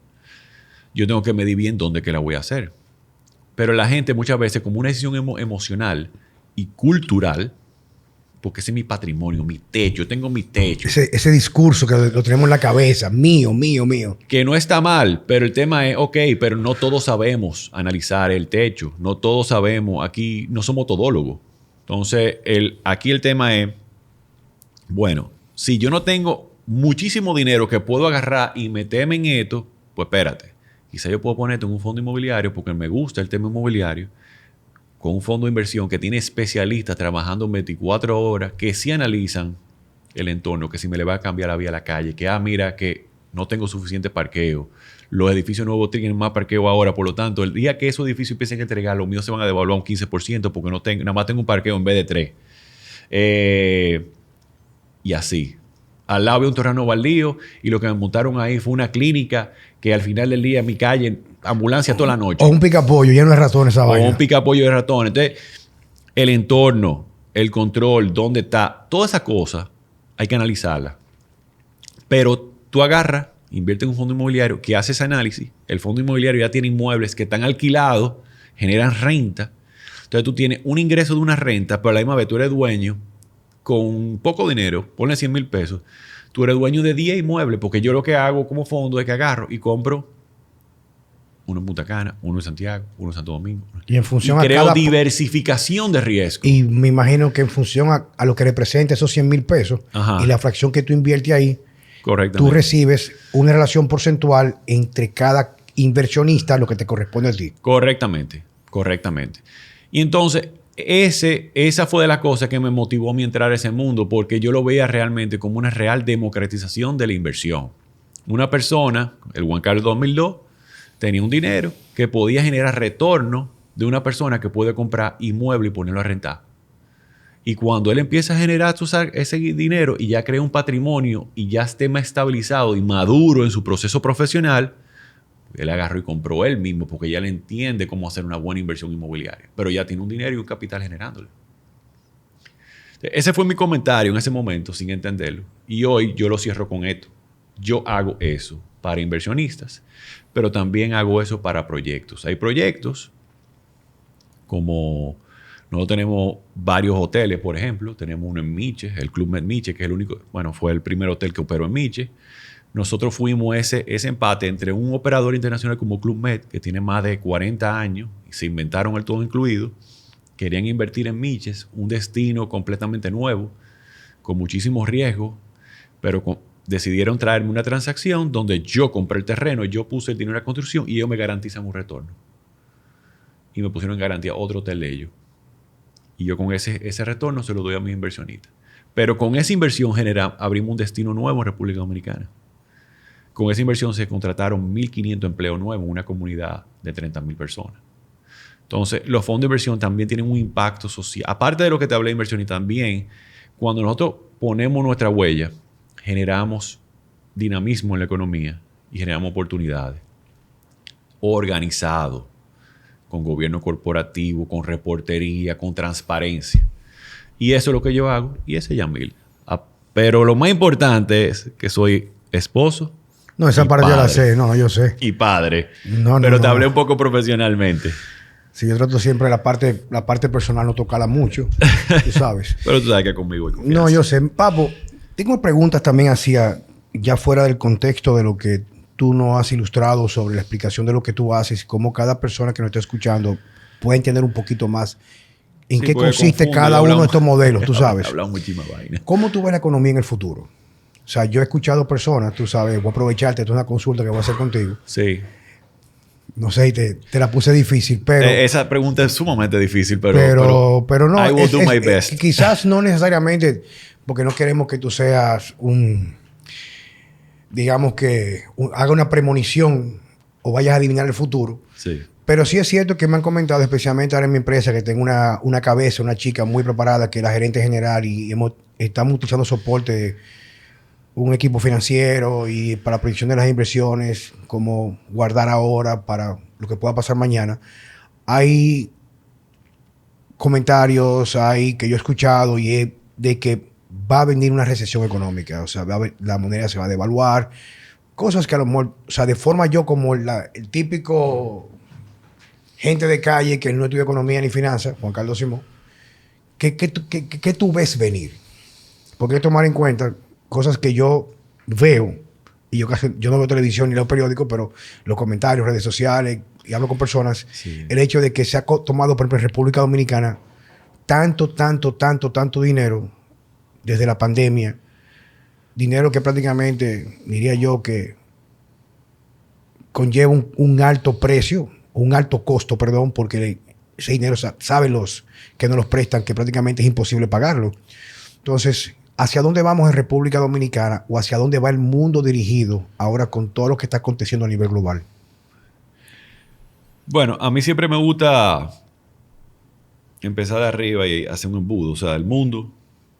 Speaker 2: Yo tengo que medir bien dónde que la voy a hacer. Pero la gente muchas veces, como una decisión emocional y cultural, porque ese es mi patrimonio, mi techo, yo tengo mi techo.
Speaker 1: Ese discurso que lo tenemos en la cabeza, mío, mío, mío.
Speaker 2: Que no está mal, pero el tema es, ok, pero no todos sabemos analizar el techo, no todos sabemos, aquí no somos todólogos. Entonces, aquí el tema es, bueno, si yo no tengo muchísimo dinero que puedo agarrar y meterme en esto, pues espérate, quizá yo puedo ponerte en un fondo inmobiliario porque me gusta el tema inmobiliario, con un fondo de inversión que tiene especialistas trabajando 24 horas que sí analizan el entorno, que si me le va a cambiar la vía a la calle, que mira que no tengo suficiente parqueo, los edificios nuevos tienen más parqueo ahora, por lo tanto, el día que esos edificios empiecen a entregar, los míos se van a devaluar un 15% porque nada más tengo un parqueo en vez de 3. Y así. Al lado había un terreno baldío y lo que me montaron ahí fue una clínica que al final del día en mi calle, ambulancia toda la noche.
Speaker 1: O un picapollo lleno de ratones esa vaina.
Speaker 2: O un picapollo de ratones. Entonces, el entorno, el control, dónde está, todas esas cosas hay que analizarlas. Pero tú agarras, inviertes en un fondo inmobiliario que hace ese análisis. El fondo inmobiliario ya tiene inmuebles que están alquilados, generan renta. Entonces tú tienes un ingreso de una renta, pero a la misma vez tú eres dueño con poco dinero, ponle 100 mil pesos. Tú eres dueño de 10 inmuebles, porque yo lo que hago como fondo es que agarro y compro uno en Punta Cana, uno en Santiago, uno en Santo Domingo.
Speaker 1: Y en función
Speaker 2: y creo diversificación de riesgo.
Speaker 1: Y me imagino que en función a lo que representa esos 100 mil pesos y la fracción que tú inviertes ahí, tú recibes una relación porcentual entre cada inversionista, lo que te corresponde a ti.
Speaker 2: Correctamente. Y entonces, esa fue de las cosas que me motivó a mí entrar a ese mundo, porque yo lo veía realmente como una real democratización de la inversión. Una persona, el Juan Carlos 2002, tenía un dinero que podía generar retorno de una persona que puede comprar inmueble y ponerlo a rentar. Y cuando él empieza a generar ese dinero y ya crea un patrimonio y ya esté más estabilizado y maduro en su proceso profesional, él agarró y compró él mismo porque ya le entiende cómo hacer una buena inversión inmobiliaria. Pero ya tiene un dinero y un capital generándole. Ese fue mi comentario en ese momento, sin entenderlo. Y hoy yo lo cierro con esto. Yo hago eso para inversionistas, pero también hago eso para proyectos. Hay proyectos como... Nosotros tenemos varios hoteles, por ejemplo. Tenemos uno en Miche, el Club Med Miche, que es el único... Bueno, fue el primer hotel que operó en Miche. Nosotros fuimos ese empate entre un operador internacional como Club Med, que tiene más de 40 años, y se inventaron el todo incluido. Querían invertir en Miches, un destino completamente nuevo, con muchísimos riesgos, pero decidieron traerme una transacción donde yo compré el terreno, yo puse el dinero en la construcción y ellos me garantizan un retorno. Y me pusieron en garantía otro hotel de ellos. Y yo con ese retorno se lo doy a mis inversionistas. Pero con esa inversión abrimos un destino nuevo en República Dominicana. Con esa inversión se contrataron 1.500 empleos nuevos en una comunidad de 30.000 personas. Entonces, los fondos de inversión también tienen un impacto social. Aparte de lo que te hablé de inversión, y también cuando nosotros ponemos nuestra huella, generamos dinamismo en la economía y generamos oportunidades. Organizado, con gobierno corporativo, con reportería, con transparencia. Y eso es lo que yo hago, y ese es Yamil. Pero lo más importante es que soy esposo.
Speaker 1: No, esa parte ya la sé, no, yo sé.
Speaker 2: Y padre.
Speaker 1: No,
Speaker 2: pero te
Speaker 1: no.
Speaker 2: hablé un poco profesionalmente.
Speaker 1: Sí, yo trato siempre la parte personal no tocarla mucho, tú sabes.
Speaker 2: Pero tú sabes que conmigo hay confianza.
Speaker 1: No, yo sé. Papo, tengo preguntas también hacia, ya fuera del contexto de lo que tú nos has ilustrado sobre la explicación de lo que tú haces y cómo cada persona que nos está escuchando puede entender un poquito más en qué consiste cada uno de estos modelos, tú sabes.
Speaker 2: Hablamos muchísimas vainas.
Speaker 1: ¿Cómo tú ves la economía en el futuro? O sea, yo he escuchado personas, tú sabes, voy a aprovecharte, esto es una consulta que voy a hacer contigo.
Speaker 2: Sí.
Speaker 1: No sé, te la puse difícil, pero...
Speaker 2: Esa pregunta es sumamente difícil, pero
Speaker 1: no.
Speaker 2: I will do my best.
Speaker 1: Quizás no necesariamente porque no queremos que tú seas digamos que haga una premonición o vayas a adivinar el futuro.
Speaker 2: Sí.
Speaker 1: Pero sí es cierto que me han comentado, especialmente ahora en mi empresa, que tengo una cabeza, una chica muy preparada, que es la gerente general, y estamos utilizando soporte de un equipo financiero y para la proyección de las inversiones, como guardar ahora para lo que pueda pasar mañana. Hay comentarios que yo he escuchado de que va a venir una recesión económica, o sea, la moneda se va a devaluar, cosas que a lo mejor, o sea, de forma yo como el típico gente de calle que no estudia economía ni finanzas, Juan Carlos Simón, ¿qué tú ves venir? Porque hay que tomar en cuenta cosas que yo veo, y yo no veo televisión ni leo periódicos, pero los comentarios, redes sociales, y hablo con personas, sí. El hecho de que se ha tomado, por ejemplo, en República Dominicana, tanto dinero desde la pandemia, dinero que prácticamente, diría yo, que conlleva un alto precio, un alto costo, perdón, porque ese dinero saben los que nos los prestan, que prácticamente es imposible pagarlo. Entonces, ¿hacia dónde vamos en República Dominicana o hacia dónde va el mundo dirigido ahora con todo lo que está aconteciendo a nivel global?
Speaker 2: Bueno, a mí siempre me gusta empezar de arriba y hacer un embudo, o sea, el mundo,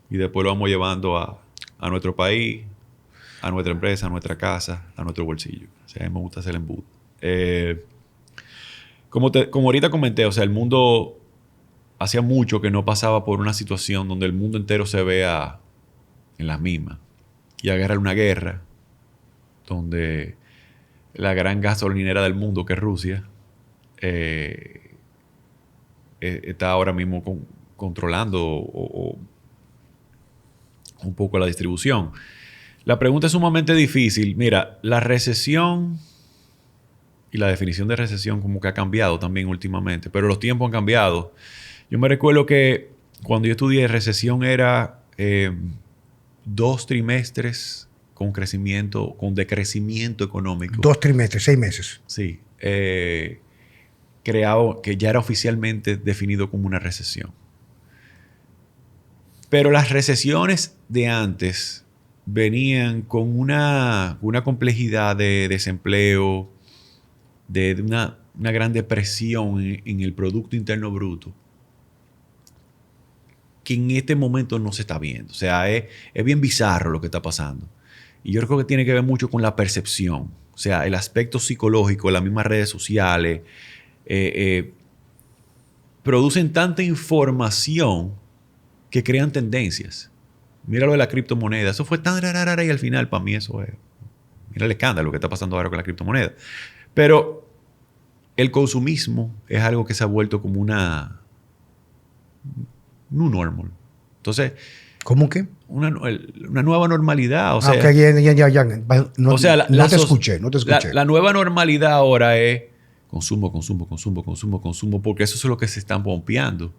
Speaker 2: y después lo vamos llevando a nuestro país, a nuestra empresa, a nuestra casa, a nuestro bolsillo. O sea, a mí me gusta hacer el embudo. Como ahorita comenté, o sea, el mundo hacía mucho que no pasaba por una situación donde el mundo entero se vea en las mismas. Y agarrar una guerra donde la gran gasolinera del mundo, que es Rusia, está ahora mismo controlando un poco la distribución. La pregunta es sumamente difícil. Mira, la recesión y la definición de recesión como que ha cambiado también últimamente, pero los tiempos han cambiado. Yo me recuerdo que cuando yo estudié, recesión era 2 trimestres con decrecimiento económico.
Speaker 1: 2 trimestres, 6 meses.
Speaker 2: Sí. Creado, que ya era oficialmente definido como una recesión. Pero las recesiones de antes venían con una complejidad de desempleo, de una gran depresión en el Producto Interno Bruto, que en este momento no se está viendo. O sea, es bien bizarro lo que está pasando. Y yo creo que tiene que ver mucho con la percepción. O sea, el aspecto psicológico, las mismas redes sociales, producen tanta información que crean tendencias. Mira lo de la criptomoneda. Eso fue tan rara y al final para mí eso es... Mira el escándalo que está pasando ahora con la criptomoneda. Pero el consumismo es algo que se ha vuelto como una... un normal. Entonces...
Speaker 1: ¿Cómo qué?
Speaker 2: Una nueva normalidad. O sea,
Speaker 1: ok, ya. No,
Speaker 2: o sea,
Speaker 1: no te escuché.
Speaker 2: La nueva normalidad ahora es consumo, porque eso es lo que se están pompeando.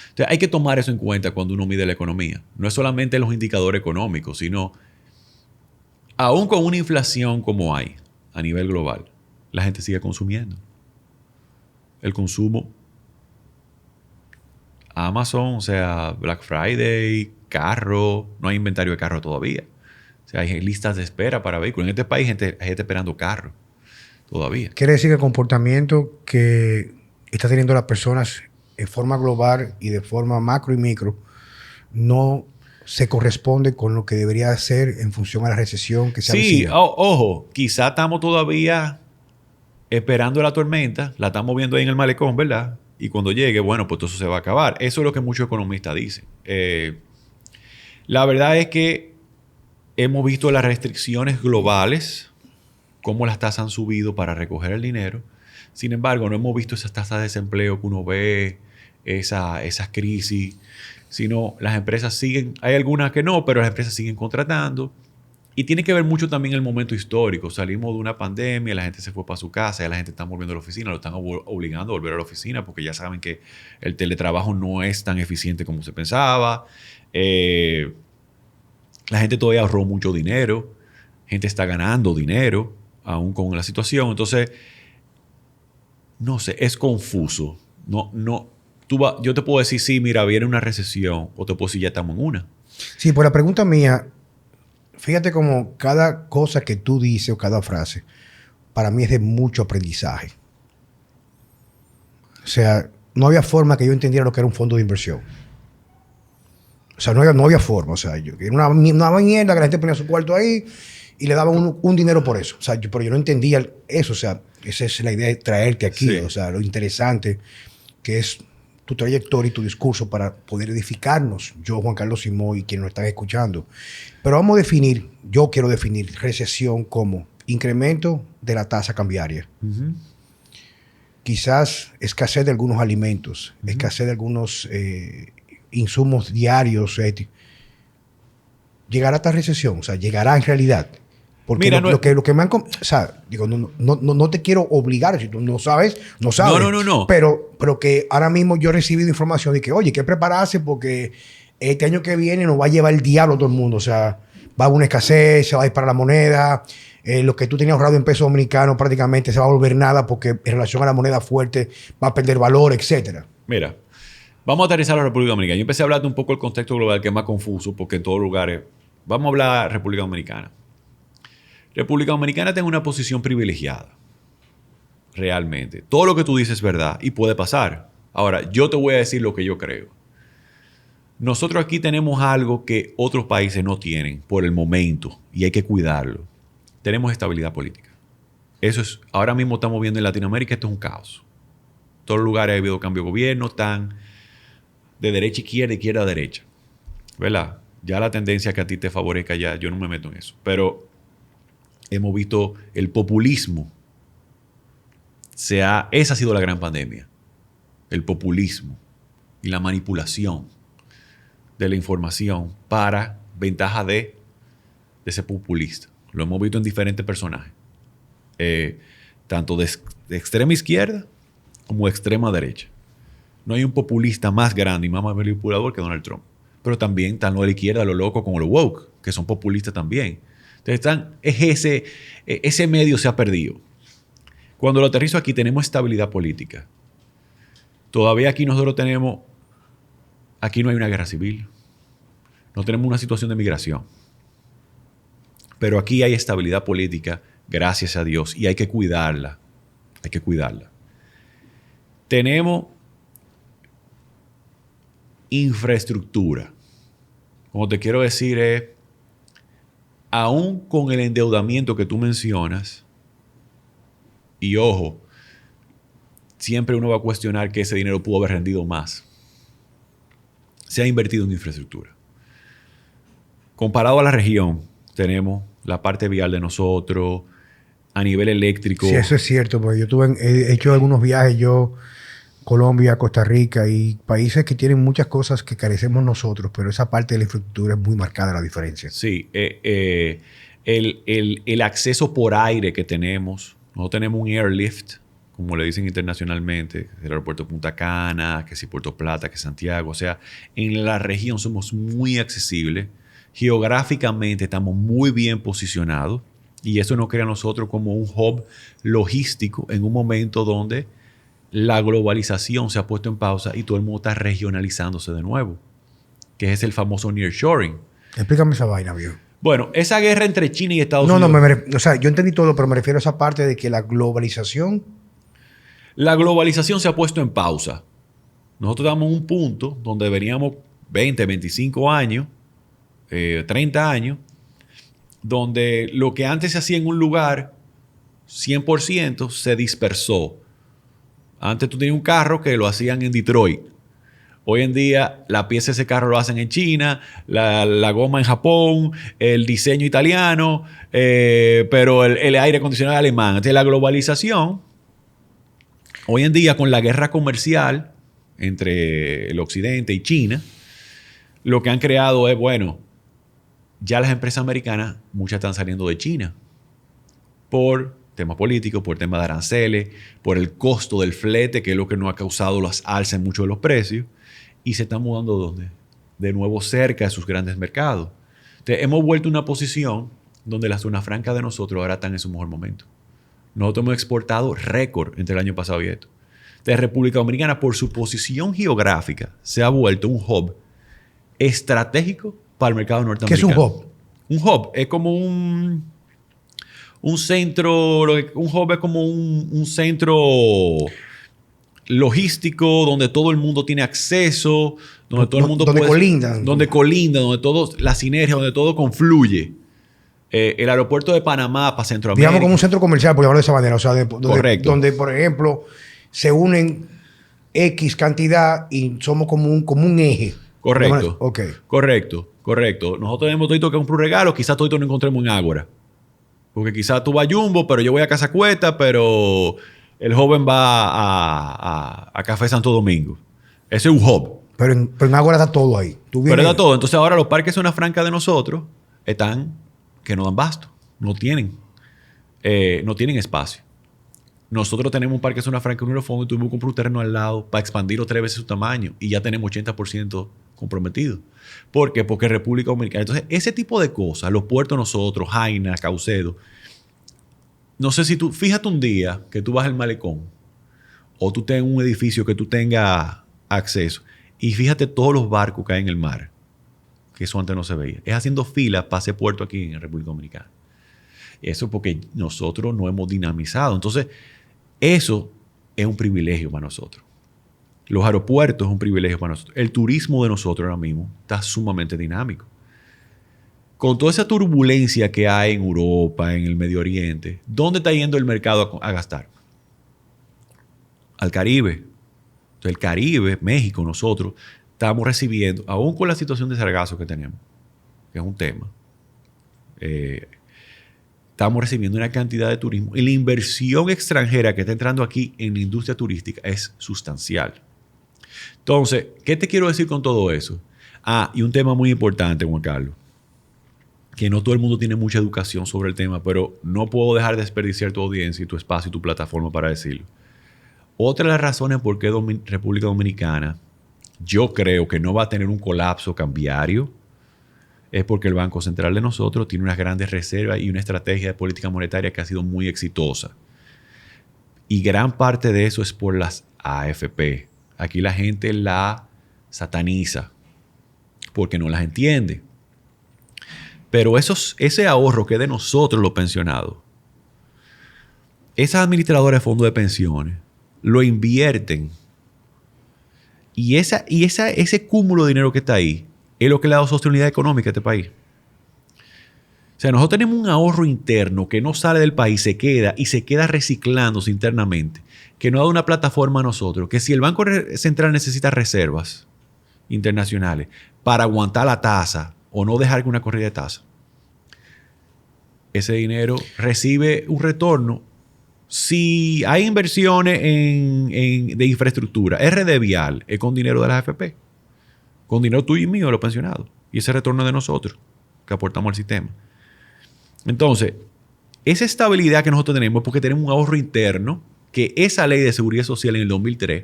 Speaker 2: Entonces, hay que tomar eso en cuenta cuando uno mide la economía. No es solamente los indicadores económicos, sino aún con una inflación como hay a nivel global, la gente sigue consumiendo. El consumo, Amazon, o sea, Black Friday, carro, no hay inventario de carro todavía. O sea, hay listas de espera para vehículos. En este país hay gente esperando carro todavía.
Speaker 1: Quiere decir que el comportamiento que está teniendo las personas en forma global y de forma macro y micro no se corresponde con lo que debería ser en función a la recesión que se avecina.
Speaker 2: Sí, ojo, quizá estamos todavía esperando la tormenta, la estamos viendo ahí en el malecón, ¿verdad? Y cuando llegue, bueno, pues todo eso se va a acabar. Eso es lo que muchos economistas dicen. La verdad es que hemos visto las restricciones globales, cómo las tasas han subido para recoger el dinero. Sin embargo, no hemos visto esas tasas de desempleo que uno ve, esas crisis, sino las empresas siguen, hay algunas que no, pero las empresas siguen contratando. Y tiene que ver mucho también el momento histórico. Salimos de una pandemia, la gente se fue para su casa, ya la gente está volviendo a la oficina, lo están obligando a volver a la oficina porque ya saben que el teletrabajo no es tan eficiente como se pensaba. La gente todavía ahorró mucho dinero, gente está ganando dinero aún con la situación. Entonces, no sé, es confuso. Yo te puedo decir, sí, mira, viene una recesión, o te puedo decir, ya estamos en una.
Speaker 1: Sí, por la pregunta mía, fíjate como cada cosa que tú dices o cada frase, para mí es de mucho aprendizaje. O sea, no había forma que yo entendiera lo que era un fondo de inversión. O sea, no había forma. O sea, era una mierda que la gente ponía su cuarto ahí y le daban un dinero por eso. O sea, pero yo no entendía eso. O sea, esa es la idea de traerte aquí. Sí. O sea, lo interesante que es tu trayectoria y tu discurso para poder edificarnos, yo, Juan Carlos Simó, y quienes nos están escuchando. Pero vamos a definir, yo quiero definir recesión como incremento de la tasa cambiaria. Uh-huh. Quizás escasez de algunos alimentos, uh-huh, escasez de algunos insumos diarios. ¿Llegará a esta recesión? O sea, ¿llegará en realidad? Porque mira, lo que me han... O sea, digo, no te quiero obligar. Si tú no sabes, no sabes.
Speaker 2: No.
Speaker 1: Pero que ahora mismo yo he recibido información de que, oye, hay que prepararse porque este año que viene nos va a llevar el diablo todo el mundo. O sea, va a haber una escasez, se va a disparar la moneda. Lo que tú tenías ahorrado en pesos dominicanos prácticamente se va a volver nada porque en relación a la moneda fuerte va a perder valor, etcétera.
Speaker 2: Mira, vamos a aterrizar a la República Dominicana. Yo empecé a hablarte un poco del contexto global, que es más confuso porque en todos lugares... Vamos a hablar de República Dominicana. República Dominicana tiene una posición privilegiada. Realmente. Todo lo que tú dices es verdad y puede pasar. Ahora, yo te voy a decir lo que yo creo. Nosotros aquí tenemos algo que otros países no tienen por el momento y hay que cuidarlo. Tenemos estabilidad política. Eso es, ahora mismo estamos viendo en Latinoamérica, esto es un caos. En todos los lugares ha habido cambio de gobierno, están de derecha a izquierda, izquierda a derecha. ¿Verdad? Ya la tendencia que a ti te favorezca, ya yo no me meto en eso. Pero hemos visto el populismo. Esa ha sido la gran pandemia. El populismo y la manipulación de la información para ventaja de ese populista. Lo hemos visto en diferentes personajes. Tanto de extrema izquierda como de extrema derecha. No hay un populista más grande y más manipulador que Donald Trump. Pero también están los de la izquierda, los locos como los woke, que son populistas también. Entonces, ese medio se ha perdido. Cuando lo aterrizo aquí, tenemos estabilidad política. Todavía aquí nosotros tenemos... Aquí no hay una guerra civil. No tenemos una situación de migración. Pero aquí hay estabilidad política, gracias a Dios, y hay que cuidarla. Hay que cuidarla. Tenemos infraestructura. Como te quiero decir es, aún con el endeudamiento que tú mencionas, y ojo, siempre uno va a cuestionar que ese dinero pudo haber rendido más. se ha invertido en infraestructura. Comparado a la región, tenemos la parte vial de nosotros, a nivel eléctrico.
Speaker 1: Sí, eso es cierto, porque he hecho algunos viajes, Colombia, Costa Rica y países que tienen muchas cosas que carecemos nosotros, pero esa parte de la infraestructura es muy marcada la diferencia.
Speaker 2: Sí, el acceso por aire que tenemos, nosotros tenemos un airlift, como le dicen internacionalmente, el aeropuerto de Punta Cana, que si Puerto Plata, que Santiago, o sea, en la región somos muy accesibles, geográficamente estamos muy bien posicionados y eso nos crea a nosotros como un hub logístico en un momento donde la globalización se ha puesto en pausa y todo el mundo está regionalizándose de nuevo, que es el famoso nearshoring.
Speaker 1: Explícame esa vaina, viejo.
Speaker 2: Bueno, esa guerra entre China y Estados Unidos...
Speaker 1: o sea, yo entendí todo, pero me refiero a esa parte de que la globalización...
Speaker 2: La globalización se ha puesto en pausa. Nosotros estamos en un punto donde deberíamos 20, 25 años, 30 años, donde lo que antes se hacía en un lugar, 100% se dispersó. Antes tú tenías un carro que lo hacían en Detroit. Hoy en día la pieza de ese carro lo hacen en China, la goma en Japón, el diseño italiano, pero el aire acondicionado alemán. Entonces la globalización, hoy en día con la guerra comercial entre el occidente y China, lo que han creado es, bueno, ya las empresas americanas, muchas están saliendo de China por temas políticos, por temas de aranceles, por el costo del flete, que es lo que nos ha causado las alzas en muchos de los precios, y se están mudando ¿dónde? De nuevo cerca de sus grandes mercados. Entonces, hemos vuelto a una posición donde la zona franca de nosotros ahora están en su mejor momento. Nosotros hemos exportado récord entre el año pasado y esto. Entonces, República Dominicana, por su posición geográfica, se ha vuelto un hub estratégico para el mercado norteamericano.
Speaker 1: ¿Qué es un hub?
Speaker 2: Un hub es como un centro, un hub es como un centro logístico donde todo el mundo tiene acceso, donde todo el mundo
Speaker 1: donde colindan.
Speaker 2: Donde colinda, donde todo, la sinergia, donde todo confluye. El aeropuerto de Panamá para Centroamérica.
Speaker 1: Digamos como un centro comercial, por llamarlo de esa manera. O sea,
Speaker 2: Correcto.
Speaker 1: Donde, por ejemplo, se unen X cantidad y somos como un eje.
Speaker 2: Correcto.
Speaker 1: Ok.
Speaker 2: Correcto. Nosotros tenemos todito que comprar un regalo, quizás todito no encontremos en Ágora. Porque quizás tú vas a Jumbo, pero yo voy a Casa Cueta, pero el joven va a Café Santo Domingo. Ese es un hub.
Speaker 1: Pero en Ágora está todo ahí.
Speaker 2: Pero está todo. Entonces ahora los parques zona franca de nosotros están que no dan basto. No tienen espacio. Nosotros tenemos un parque zona franca en Unión Fondo y tuvimos que comprar un terreno al lado para expandirlo 3 veces su tamaño y ya tenemos 80% comprometido. ¿Por qué? Porque República Dominicana. Entonces, ese tipo de cosas, los puertos nosotros, Jaina, Caucedo, no sé si tú, fíjate un día que tú vas al malecón o tú tengas un edificio que tú tengas acceso y fíjate todos los barcos que hay en el mar, que eso antes no se veía. Es haciendo fila para ese puerto aquí en República Dominicana. Eso porque nosotros no hemos dinamizado. Entonces, eso es un privilegio para nosotros. Los aeropuertos es un privilegio para nosotros. El turismo de nosotros ahora mismo está sumamente dinámico. Con toda esa turbulencia que hay en Europa, en el Medio Oriente, ¿dónde está yendo el mercado a gastar? Al Caribe. Entonces, el Caribe, México, nosotros estamos recibiendo, aún con la situación de sargazo que tenemos, que es un tema, estamos recibiendo una cantidad de turismo y la inversión extranjera que está entrando aquí en la industria turística es sustancial. Entonces, ¿qué te quiero decir con todo eso? Y un tema muy importante, Juan Carlos, que no todo el mundo tiene mucha educación sobre el tema, pero no puedo dejar de desperdiciar tu audiencia y tu espacio y tu plataforma para decirlo. Otra de las razones por qué República Dominicana, yo creo que no va a tener un colapso cambiario, es porque el Banco Central de nosotros tiene unas grandes reservas y una estrategia de política monetaria que ha sido muy exitosa. Y gran parte de eso es por las AFP. Aquí la gente la sataniza porque no las entiende. Pero ese ahorro que es de nosotros los pensionados, esas administradoras de fondos de pensiones lo invierten. Y ese cúmulo de dinero que está ahí es lo que le ha dado sostenibilidad económica a este país. O sea, nosotros tenemos un ahorro interno que no sale del país, se queda reciclándose internamente, que nos da una plataforma a nosotros, que si el Banco Central necesita reservas, internacionales para aguantar la tasa o no dejar que una corrida de tasa, ese dinero recibe un retorno. Si hay inversiones de infraestructura, RD Vial es con dinero de la AFP, con dinero tuyo y mío de los pensionados, y ese retorno de nosotros que aportamos al sistema. Entonces, esa estabilidad que nosotros tenemos es porque tenemos un ahorro interno, que esa ley de seguridad social en el 2003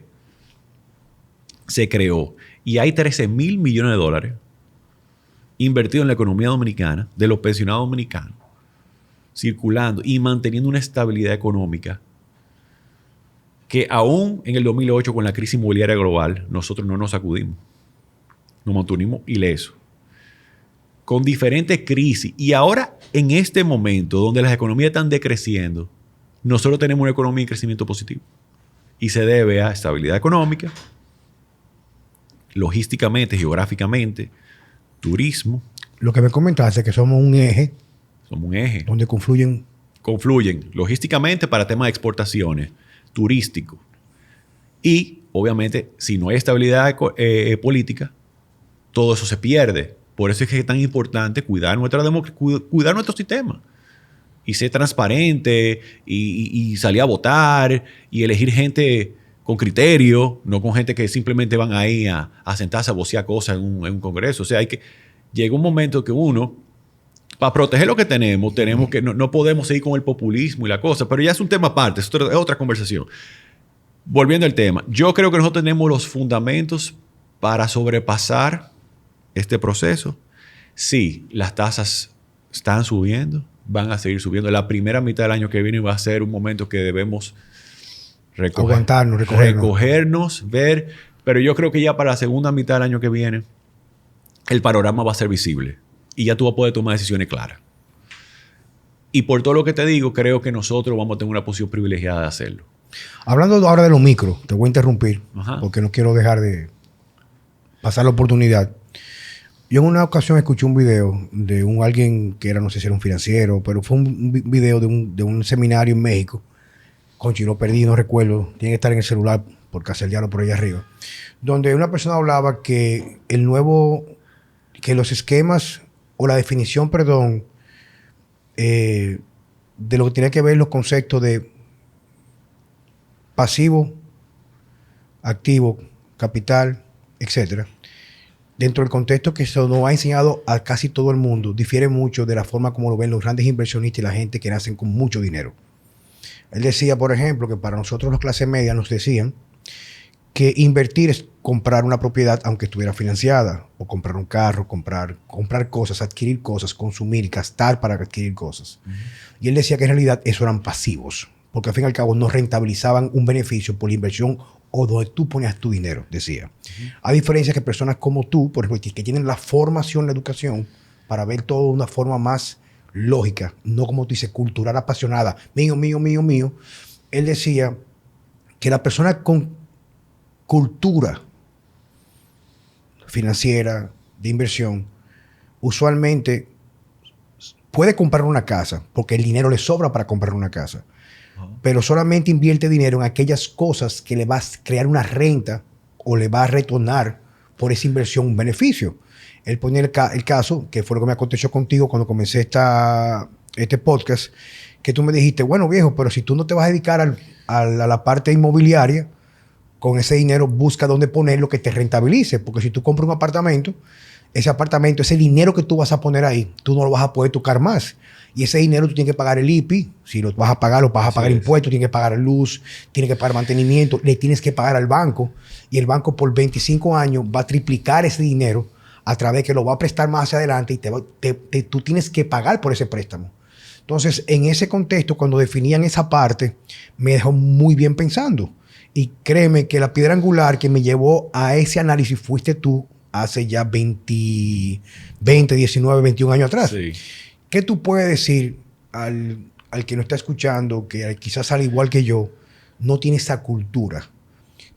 Speaker 2: se creó y hay 13,000 millones de dólares invertidos en la economía dominicana, de los pensionados dominicanos, circulando y manteniendo una estabilidad económica que aún en el 2008 con la crisis inmobiliaria global nosotros no nos sacudimos, nos mantuvimos ilesos con diferentes crisis. Y ahora en este momento donde las economías están decreciendo, nosotros tenemos una economía en crecimiento positivo y se debe a estabilidad económica, logísticamente, geográficamente, turismo.
Speaker 1: Lo que me comentaste es que somos un eje.
Speaker 2: Somos un eje.
Speaker 1: Donde confluyen
Speaker 2: logísticamente para temas de exportaciones, turístico. Y, obviamente, si no hay estabilidad política, todo eso se pierde. Por eso es que es tan importante cuidar nuestro sistema. Y ser transparente y salir a votar y elegir gente con criterio, no con gente que simplemente van ahí a sentarse a vocear cosas en un congreso. O sea, llega un momento que uno, para proteger lo que tenemos que no podemos seguir con el populismo y la cosa, pero ya es un tema aparte, es otra conversación. Volviendo al tema, yo creo que nosotros tenemos los fundamentos para sobrepasar este proceso. Sí, las tasas están subiendo, van a seguir subiendo. La primera mitad del año que viene va a ser un momento que debemos recogernos, ver, pero yo creo que ya para la segunda mitad del año que viene el panorama va a ser visible. Y ya tú vas a poder tomar decisiones claras. Y por todo lo que te digo, creo que nosotros vamos a tener una posición privilegiada de hacerlo.
Speaker 1: Hablando ahora de lo micro, te voy a interrumpir, porque no quiero dejar de pasar la oportunidad. Yo en una ocasión escuché un video de alguien que era, no sé si era un financiero, pero fue un video de un seminario en México. Conchi, lo perdí, no recuerdo. Tiene que estar en el celular porque hace el diálogo por allá arriba. Donde una persona hablaba que que los esquemas o la definición, de lo que tiene que ver los conceptos de pasivo, activo, capital, etcétera, dentro del contexto que se nos ha enseñado a casi todo el mundo, difiere mucho de la forma como lo ven los grandes inversionistas y la gente que nacen con mucho dinero. Él decía, por ejemplo, que para nosotros los clase media nos decían que invertir es comprar una propiedad aunque estuviera financiada, o comprar un carro, comprar cosas, adquirir cosas, consumir y gastar para adquirir cosas. Y él decía que en realidad eso eran pasivos, porque al fin y al cabo no rentabilizaban un beneficio por la inversión o donde tú ponías tu dinero, decía. A diferencia que personas como tú, por ejemplo, que tienen la formación, la educación, para ver todo de una forma más lógica, no como tú dices, cultural, apasionada, mío, mío, mío, mío. Él decía que la persona con cultura financiera, de inversión, usualmente puede comprar una casa porque el dinero le sobra para comprar una casa. Pero solamente invierte dinero en aquellas cosas que le va a crear una renta o le va a retornar por esa inversión un beneficio. Él pone el caso, que fue lo que me aconteció contigo cuando comencé este podcast, que tú me dijiste, bueno viejo, pero si tú no te vas a dedicar a la parte inmobiliaria, con ese dinero busca dónde ponerlo que te rentabilice. Porque si tú compras un apartamento, ese dinero que tú vas a poner ahí, tú no lo vas a poder tocar más. Y ese dinero tú tienes que pagar el IPI. Si lo vas a pagar, impuestos, tienes que pagar luz, tienes que pagar mantenimiento, le tienes que pagar al banco. Y el banco por 25 años va a triplicar ese dinero a través de que lo va a prestar más hacia adelante y tú tienes que pagar por ese préstamo. Entonces, en ese contexto, cuando definían esa parte, me dejó muy bien pensando. Y créeme que la piedra angular que me llevó a ese análisis fuiste tú hace ya 20, 19, 21 años atrás.
Speaker 2: Sí.
Speaker 1: ¿Qué tú puedes decir al que nos está escuchando, que quizás al igual que yo, no tiene esa cultura?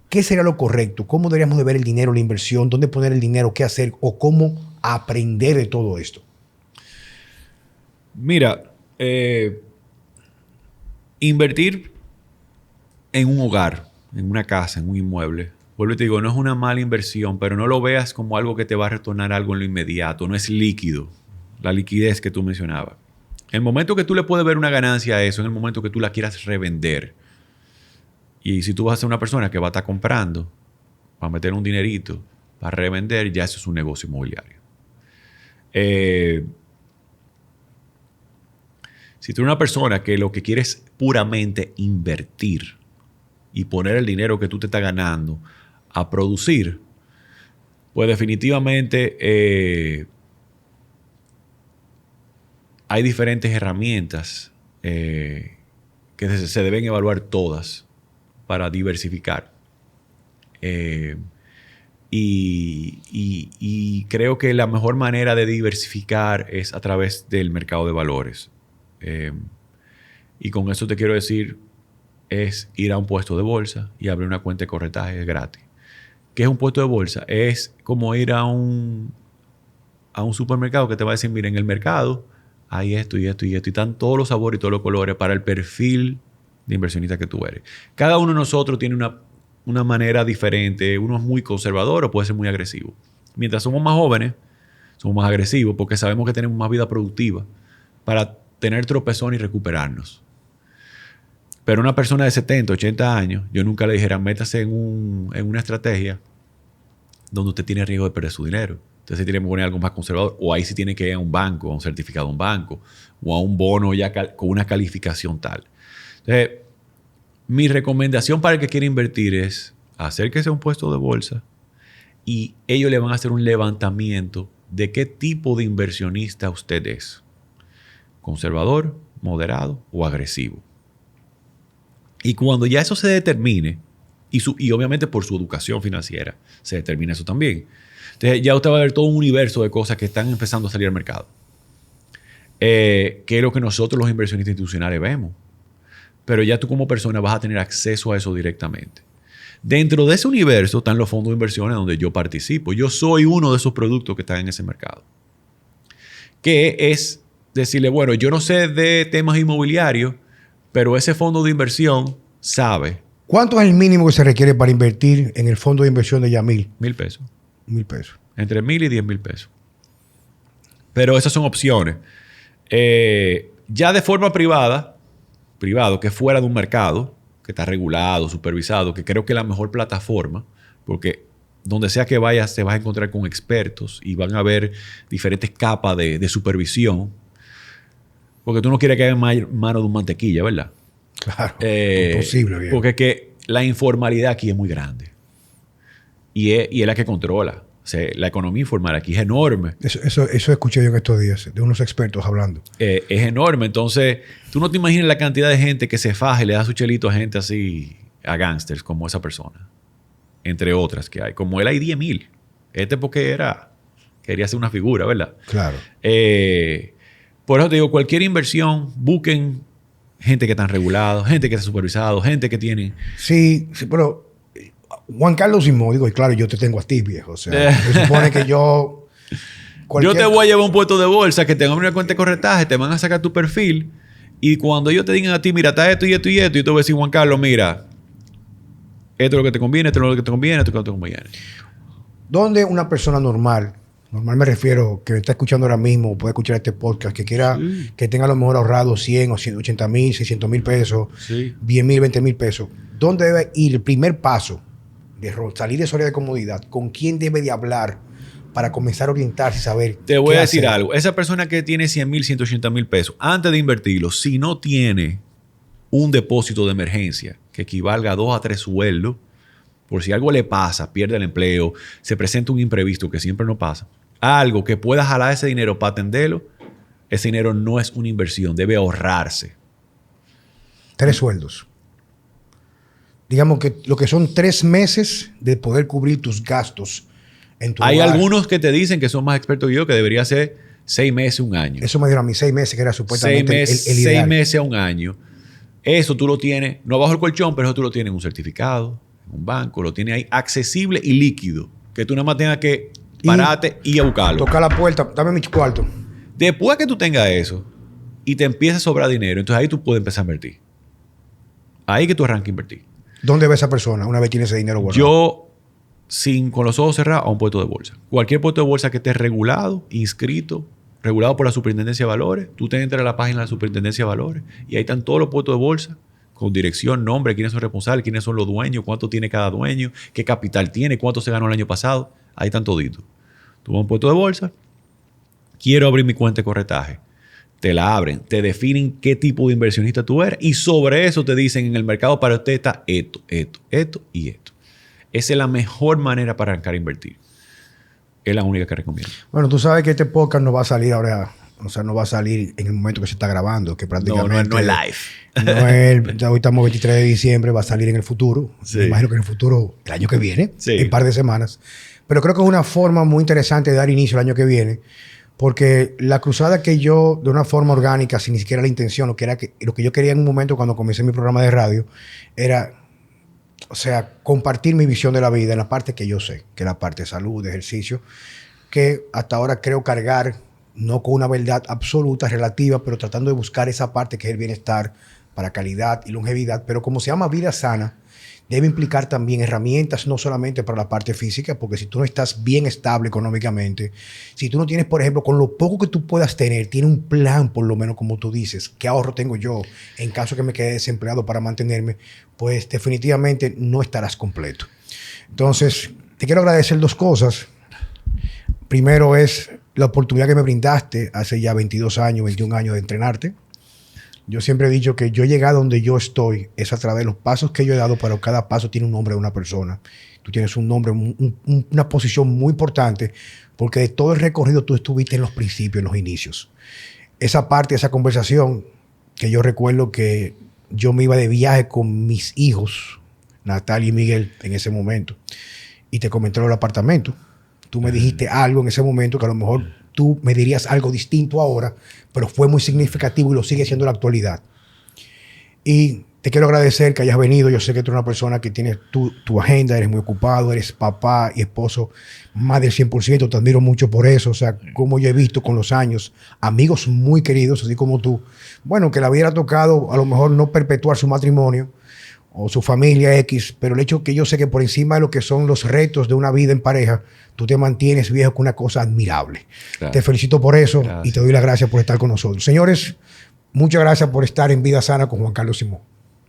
Speaker 1: ¿Qué sería lo correcto? ¿Cómo deberíamos de ver el dinero, la inversión? ¿Dónde poner el dinero? ¿Qué hacer? ¿O cómo aprender de todo esto?
Speaker 2: Mira, invertir en un hogar, en una casa, en un inmueble, vuelvo y te digo, no es una mala inversión, pero no lo veas como algo que te va a retornar algo en lo inmediato. No es líquido. La liquidez que tú mencionabas. El momento que tú le puedes ver una ganancia a eso es el momento que tú la quieras revender. Y si tú vas a ser una persona que va a estar comprando, va a meter un dinerito para revender, ya eso es un negocio inmobiliario. Si tú eres una persona que lo que quiere es puramente invertir y poner el dinero que tú te estás ganando a producir, pues definitivamente hay diferentes herramientas que se deben evaluar todas para diversificar. Y creo que la mejor manera de diversificar es a través del mercado de valores. Y con eso te quiero decir, es ir a un puesto de bolsa y abrir una cuenta de corretaje gratis. ¿Qué es un puesto de bolsa? Es como ir a un supermercado que te va a decir, mira, en el mercado hay esto y esto y esto. Y están todos los sabores y todos los colores para el perfil de inversionista que tú eres. Cada uno de nosotros tiene una manera diferente. Uno es muy conservador o puede ser muy agresivo. Mientras somos más jóvenes, somos más agresivos porque sabemos que tenemos más vida productiva para tener tropezón y recuperarnos. Pero una persona de 70, 80 años, yo nunca le dijera, métase en una estrategia donde usted tiene riesgo de perder su dinero. Entonces tiene que poner algo más conservador. O ahí sí tiene que ir a un banco, a un certificado de un banco, o a un bono ya con una calificación tal. Entonces, mi recomendación para el que quiere invertir es acérquese a un puesto de bolsa y ellos le van a hacer un levantamiento de qué tipo de inversionista usted es. Conservador, moderado o agresivo. Y cuando ya eso se determine, y obviamente por su educación financiera se determina eso también. Entonces ya usted va a ver todo un universo de cosas que están empezando a salir al mercado. Que es lo que nosotros los inversionistas institucionales vemos. Pero ya tú como persona vas a tener acceso a eso directamente. Dentro de ese universo están los fondos de inversiones donde yo participo. Yo soy uno de esos productos que están en ese mercado. Que es decirle, bueno, yo no sé de temas inmobiliarios, pero ese fondo de inversión sabe.
Speaker 1: ¿Cuánto es el mínimo que se requiere para invertir en el fondo de inversión de Yamil?
Speaker 2: 1,000 pesos.
Speaker 1: 1,000 pesos.
Speaker 2: Entre 1,000 y 10,000 pesos. Pero esas son opciones. Ya de forma privado, que fuera de un mercado, que está regulado, supervisado, que creo que es la mejor plataforma, porque donde sea que vayas te vas a encontrar con expertos y van a haber diferentes capas de supervisión. Porque tú no quieres que haya mano de un mantequilla, ¿verdad?
Speaker 1: Claro, imposible. Bien.
Speaker 2: Porque que la informalidad aquí es muy grande. Y es la que controla. O sea, la economía informal aquí es enorme.
Speaker 1: Eso escuché yo en estos días, de unos expertos hablando.
Speaker 2: Es enorme. Entonces, tú no te imaginas la cantidad de gente que se faja y le da su chelito a gente así, a gángsters como esa persona. Entre otras que hay. Como él hay 10,000. Porque quería ser una figura, ¿verdad?
Speaker 1: Claro.
Speaker 2: Por eso te digo, cualquier inversión, busquen gente que están regulados, gente que está supervisado, gente que tiene...
Speaker 1: Sí, pero Juan Carlos Simón, digo, y claro, yo te tengo a ti, viejo. O sea, se supone que yo...
Speaker 2: Yo te voy a llevar a un puesto de bolsa que te van a abrir una cuenta de corretaje, te van a sacar tu perfil y cuando ellos te digan a ti, mira, está esto y esto y esto, y tú vas a decir, Juan Carlos, mira, esto es lo que te conviene, esto es lo que te conviene, esto es lo que te conviene.
Speaker 1: ¿Dónde una persona normal me refiero, que está escuchando ahora mismo, puede escuchar este podcast, que quiera, que tenga a lo mejor ahorrado 100 o 180,000, 600,000 pesos, 10,000, 20,000 pesos? ¿Dónde debe ir el primer paso de salir de su área de comodidad? ¿Con quién debe de hablar para comenzar a orientarse y saber
Speaker 2: Te voy a decir algo. Esa persona que tiene 100,000, 180,000 pesos, antes de invertirlo, si no tiene un depósito de emergencia que equivalga a 2 a 3 sueldos, por si algo le pasa, pierde el empleo, se presenta un imprevisto que siempre no pasa, algo que pueda jalar ese dinero para atenderlo, ese dinero no es una inversión, debe ahorrarse.
Speaker 1: 3 sueldos. Digamos que lo que son 3 meses de poder cubrir tus gastos en tu
Speaker 2: Hay
Speaker 1: hogar.
Speaker 2: algunos que te dicen que son más expertos que yo, que debería ser 6 meses, 1 año.
Speaker 1: Eso me dieron a mí 6 meses, que era supuestamente el ideal.
Speaker 2: 6 meses a 1 año. Eso tú lo tienes, no bajo el colchón, pero eso tú lo tienes en un certificado, en un banco, lo tienes ahí accesible y líquido. Que tú nada más tengas que pararte y a buscarlo.
Speaker 1: Tocar la puerta, dame mi cuarto.
Speaker 2: Después que tú tengas eso y te empieza a sobrar dinero, entonces ahí tú puedes empezar a invertir. Ahí que tú arranques a invertir.
Speaker 1: ¿Dónde ve esa persona una vez tiene ese dinero guardado?
Speaker 2: Yo con los ojos cerrados a un puesto de bolsa. Cualquier puesto de bolsa que esté regulado, inscrito, regulado por la Superintendencia de Valores, tú te entras a la página de la Superintendencia de Valores y ahí están todos los puestos de bolsa con dirección, nombre, quiénes son responsables, quiénes son los dueños, cuánto tiene cada dueño, qué capital tiene, cuánto se ganó el año pasado. Ahí están toditos. Tú vas a un puesto de bolsa, quiero abrir mi cuenta de corretaje. Te la abren, te definen qué tipo de inversionista tú eres y sobre eso te dicen en el mercado para usted está esto y esto. Esa es la mejor manera para arrancar a invertir. Es la única que recomiendo.
Speaker 1: Bueno, tú sabes que este podcast no va a salir ahora, o sea, no va a salir en el momento que se está grabando, que prácticamente...
Speaker 2: No es live.
Speaker 1: No es, ya hoy estamos 23 de diciembre, va a salir en el futuro.
Speaker 2: Sí.
Speaker 1: Me imagino que en el futuro, el año que viene,
Speaker 2: sí,
Speaker 1: en un par de semanas. Pero creo que es una forma muy interesante de dar inicio el año que viene, porque la cruzada que yo, de una forma orgánica, sin ni siquiera la intención, lo que yo quería en un momento cuando comencé mi programa de radio, era, o sea, compartir mi visión de la vida en la parte que yo sé, que es la parte de salud, de ejercicio, que hasta ahora creo cargar, no con una verdad absoluta, relativa, pero tratando de buscar esa parte que es el bienestar para calidad y longevidad. Pero como se llama vida sana, debe implicar también herramientas, no solamente para la parte física, porque si tú no estás bien estable económicamente, si tú no tienes, por ejemplo, con lo poco que tú puedas tener, tiene un plan, por lo menos como tú dices, qué ahorro tengo yo en caso que me quede desempleado para mantenerme, pues definitivamente no estarás completo. Entonces, te quiero agradecer dos cosas. Primero es la oportunidad que me brindaste hace ya 22 años, 21 años de entrenarte. Yo siempre he dicho que yo llegué a donde yo estoy es a través de los pasos que yo he dado, pero cada paso tiene un nombre de una persona. Tú tienes un nombre, una posición muy importante, porque de todo el recorrido tú estuviste en los principios, en los inicios. Esa parte, esa conversación, que yo recuerdo que yo me iba de viaje con mis hijos, Natalia y Miguel, en ese momento, y te comenté el apartamento. Tú me dijiste algo en ese momento que a lo mejor tú me dirías algo distinto ahora, pero fue muy significativo y lo sigue siendo en la actualidad. Y te quiero agradecer que hayas venido. Yo sé que tú eres una persona que tienes tu agenda, eres muy ocupado, eres papá y esposo más del 100%. Te admiro mucho por eso. O sea, como yo he visto con los años amigos muy queridos, así como tú, bueno, que le hubiera tocado a lo mejor no perpetuar su matrimonio o su familia X, pero el hecho que yo sé que por encima de lo que son los retos de una vida en pareja, tú te mantienes, viejo, con una cosa admirable. Claro. Te felicito por eso. Gracias. Y te doy las gracias por estar con nosotros. Señores, muchas gracias por estar en Vida Sana con Juan Carlos Simón.